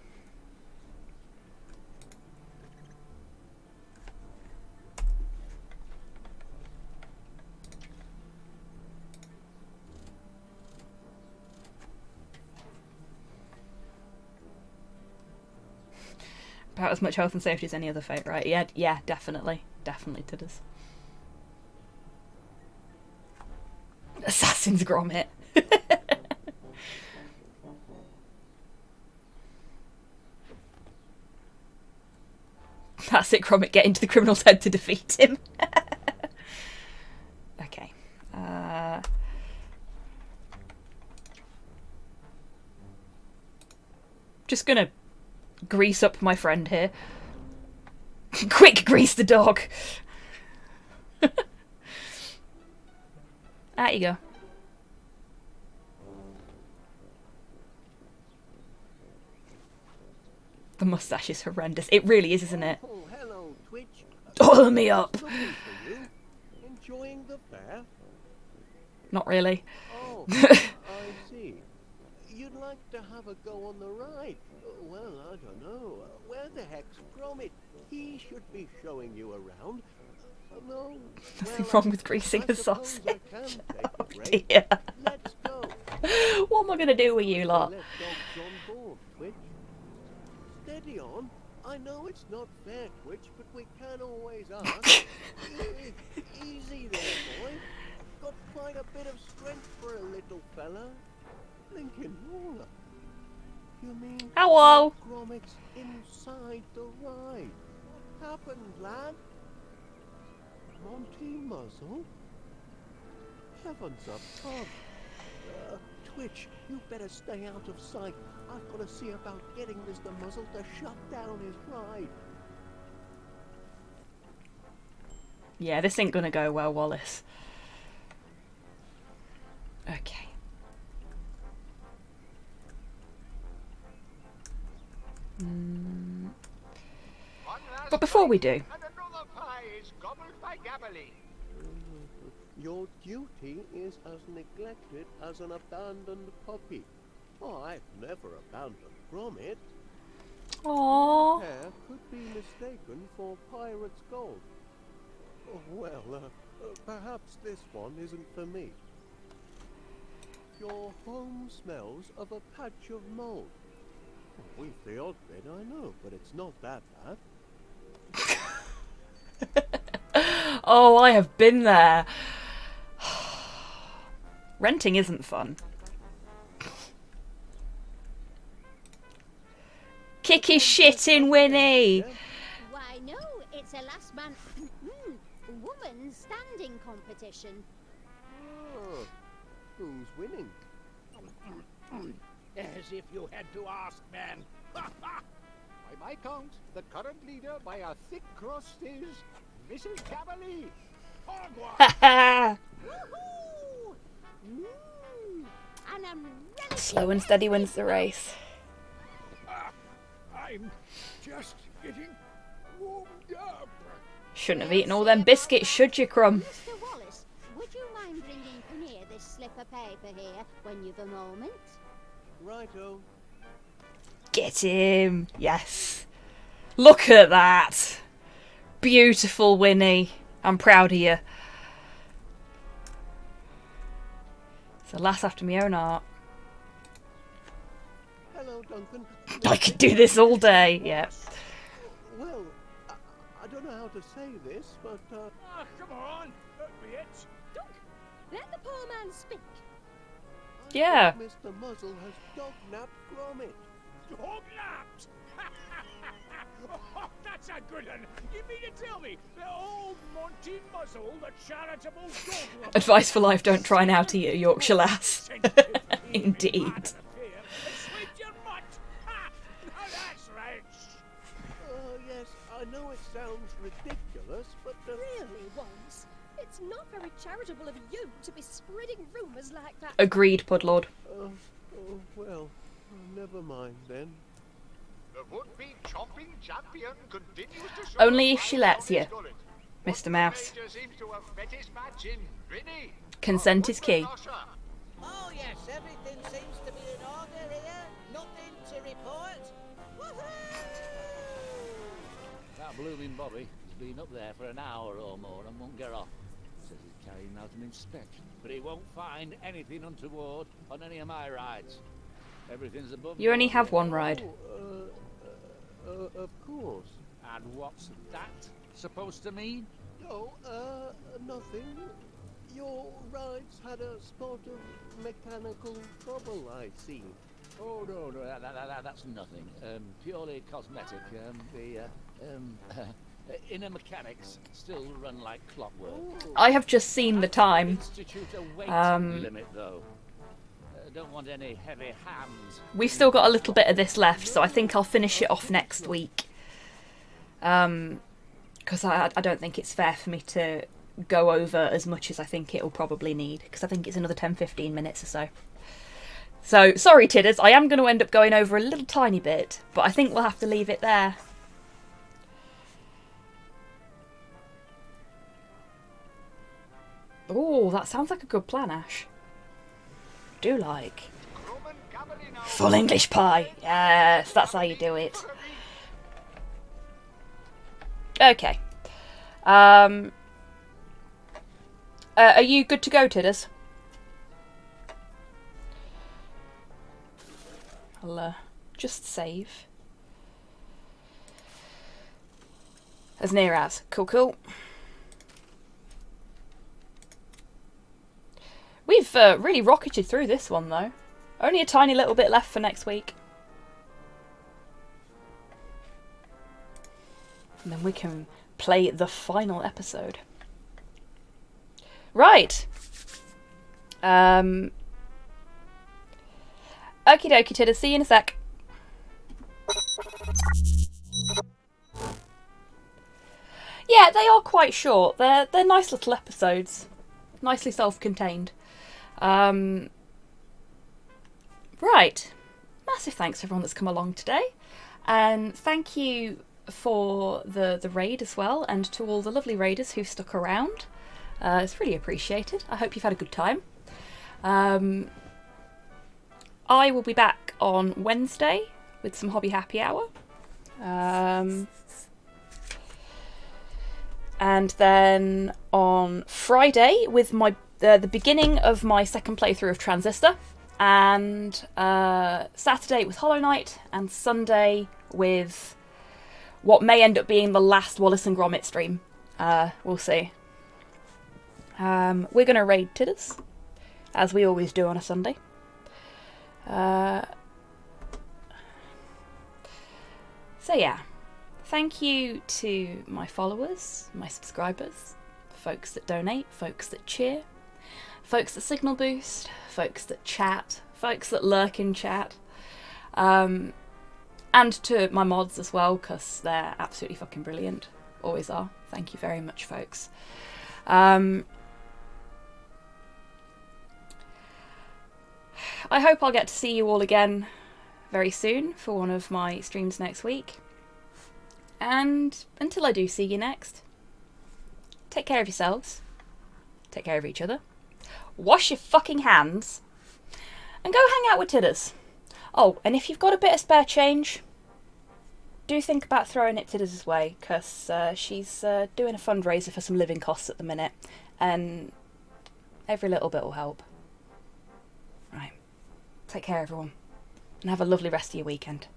About as much health and safety as any other fate, right? Yeah, definitely. Definitely to us. Assassin's Gromit. That's it, Gromit. Get into the criminal's head to defeat him. Okay. Just gonna grease up my friend here. Quick, grease the dog. Out you go. The mustache is horrendous. It really is, isn't it? Oh, hello, Twitch. Oil me up. Enjoying the fair? Not really. Oh, I see. You'd like to have a go on the ride? Well, I don't know. Where the heck's Gromit? He should be showing you around. No. Nothing wrong with greasing a sausage. Oh dear. Let's go. What am I going to do with you lot? Let dogs on board, Twitch. Steady on. I know it's not fair, Twitch, but we can always ask. Easy there, boy. Got quite a bit of strength for a little fella. Blinking roller. You mean Hello? Gromit's inside the ride? What happened, lad? Monty Muzzle? Heavens above. Twitch, you better stay out of sight. I've got to see about getting Mr. Muzzle to shut down his ride. Yeah, this ain't gonna go well, Wallace. Okay. But before we do... Your duty is as neglected as an abandoned puppy. Oh, I've never abandoned Gromit. Aww. Hair could be mistaken for pirate's gold. Oh, well, perhaps this one isn't for me. Your home smells of a patch of mold. We've the odd bit, I know, but it's not that bad. Oh, I have been there. Renting isn't fun. Kick his shit in, Winnie! Why, no, it's a last man woman standing competition. Oh, who's winning? As if you had to ask, man. By my count, the current leader by a thick crust is Mrs. Cavalier. Haha! Woohoo! And I'm ready. Slow and steady wins the race. I'm just getting warmed up. Shouldn't have eaten all them biscuits, should you, Crumb? Mr. Wallace, would you mind bringing Kinnear this slip of paper here when you've a moment? Righto. Get him! Yes. Look at that! Beautiful, Winnie. I'm proud of you. It's a lass after my own heart. Hello, Duncan. I could do this all day, yeah. Well, I don't know how to say this, but Ah, come on, don't be it. Dunk, let the poor man speak. I Yeah. think Mr. Muzzle has dog-napped Gromit. Dog napped. Oh, that's a good one. You mean to tell me that old Monty Muzzle, the charitable dog lover, Advice for life, don't try and out eat a Yorkshire lass. Indeed. sweep your mutt. Ha! Now that's right. Yes, I know it sounds ridiculous, but Really, Wallace, it's not very charitable of you to be spreading rumours like that. Agreed, Pudlord. oh, well, never mind then. The would-be chomping champion continues to show Only if she lets you, his gullet. Mr. Mouse. Major seems to have met his match in Vinny. Consent is key. Oh yes, everything seems to be in order here. Nothing to report. Woohoo! That blooming Bobby has been up there for an hour or more and won't get off. Says he's carrying out an inspection, but he won't find anything untoward on any of my rides. Everything's above You only board have here. one ride. Of course. And what's that supposed to mean? No, nothing. Your rides had a spot of mechanical trouble, I see. Oh no, that's nothing. Purely cosmetic. Inner mechanics still run like clockwork. I have just seen the time. Institute a weight limit though. Don't want any heavy hams. We've still got a little bit of this left, so I think I'll finish it off next week. Because I don't think it's fair for me to go over as much as I think it'll probably need, because I think it's another 10-15 minutes or so. So, sorry Tidders, I am going to end up going over a little tiny bit, but I think we'll have to leave it there. Oh, that sounds like a good plan, Ash. Do like. Full English pie. Yes, that's how you do it. Okay. Are you good to go, Tidders? I'll just save. As near as. Cool. We've really rocketed through this one, though. Only a tiny little bit left for next week. And then we can play the final episode. Right. Okie dokie, Tidders. See you in a sec. Yeah, they are quite short. They're nice little episodes. Nicely self-contained. Right. Massive thanks to everyone that's come along today. And thank you for the raid as well, and to all the lovely raiders who stuck around. It's really appreciated. I hope you've had a good time. I will be back on Wednesday with some Hobby Happy Hour. And then on Friday with my the beginning of my second playthrough of Transistor, and Saturday with Hollow Knight, and Sunday with what may end up being the last Wallace and Gromit stream. We'll see. We're going to raid Tidders. as we always do on a Sunday. So yeah, thank you to my followers, my subscribers, folks that donate, folks that cheer, folks that signal boost, folks that chat, folks that lurk in chat, and to my mods as well, because they're absolutely fucking brilliant. Always are. Thank you very much, folks. I hope I'll get to see you all again very soon for one of my streams next week. And until I do see you next, take care of yourselves, take care of each other, wash your fucking hands, and go hang out with Tidders. Oh, and if you've got a bit of spare change, do think about throwing it Tidders' way, because she's doing a fundraiser for some living costs at the minute, and every little bit will help. Right. Take care, everyone, and have a lovely rest of your weekend.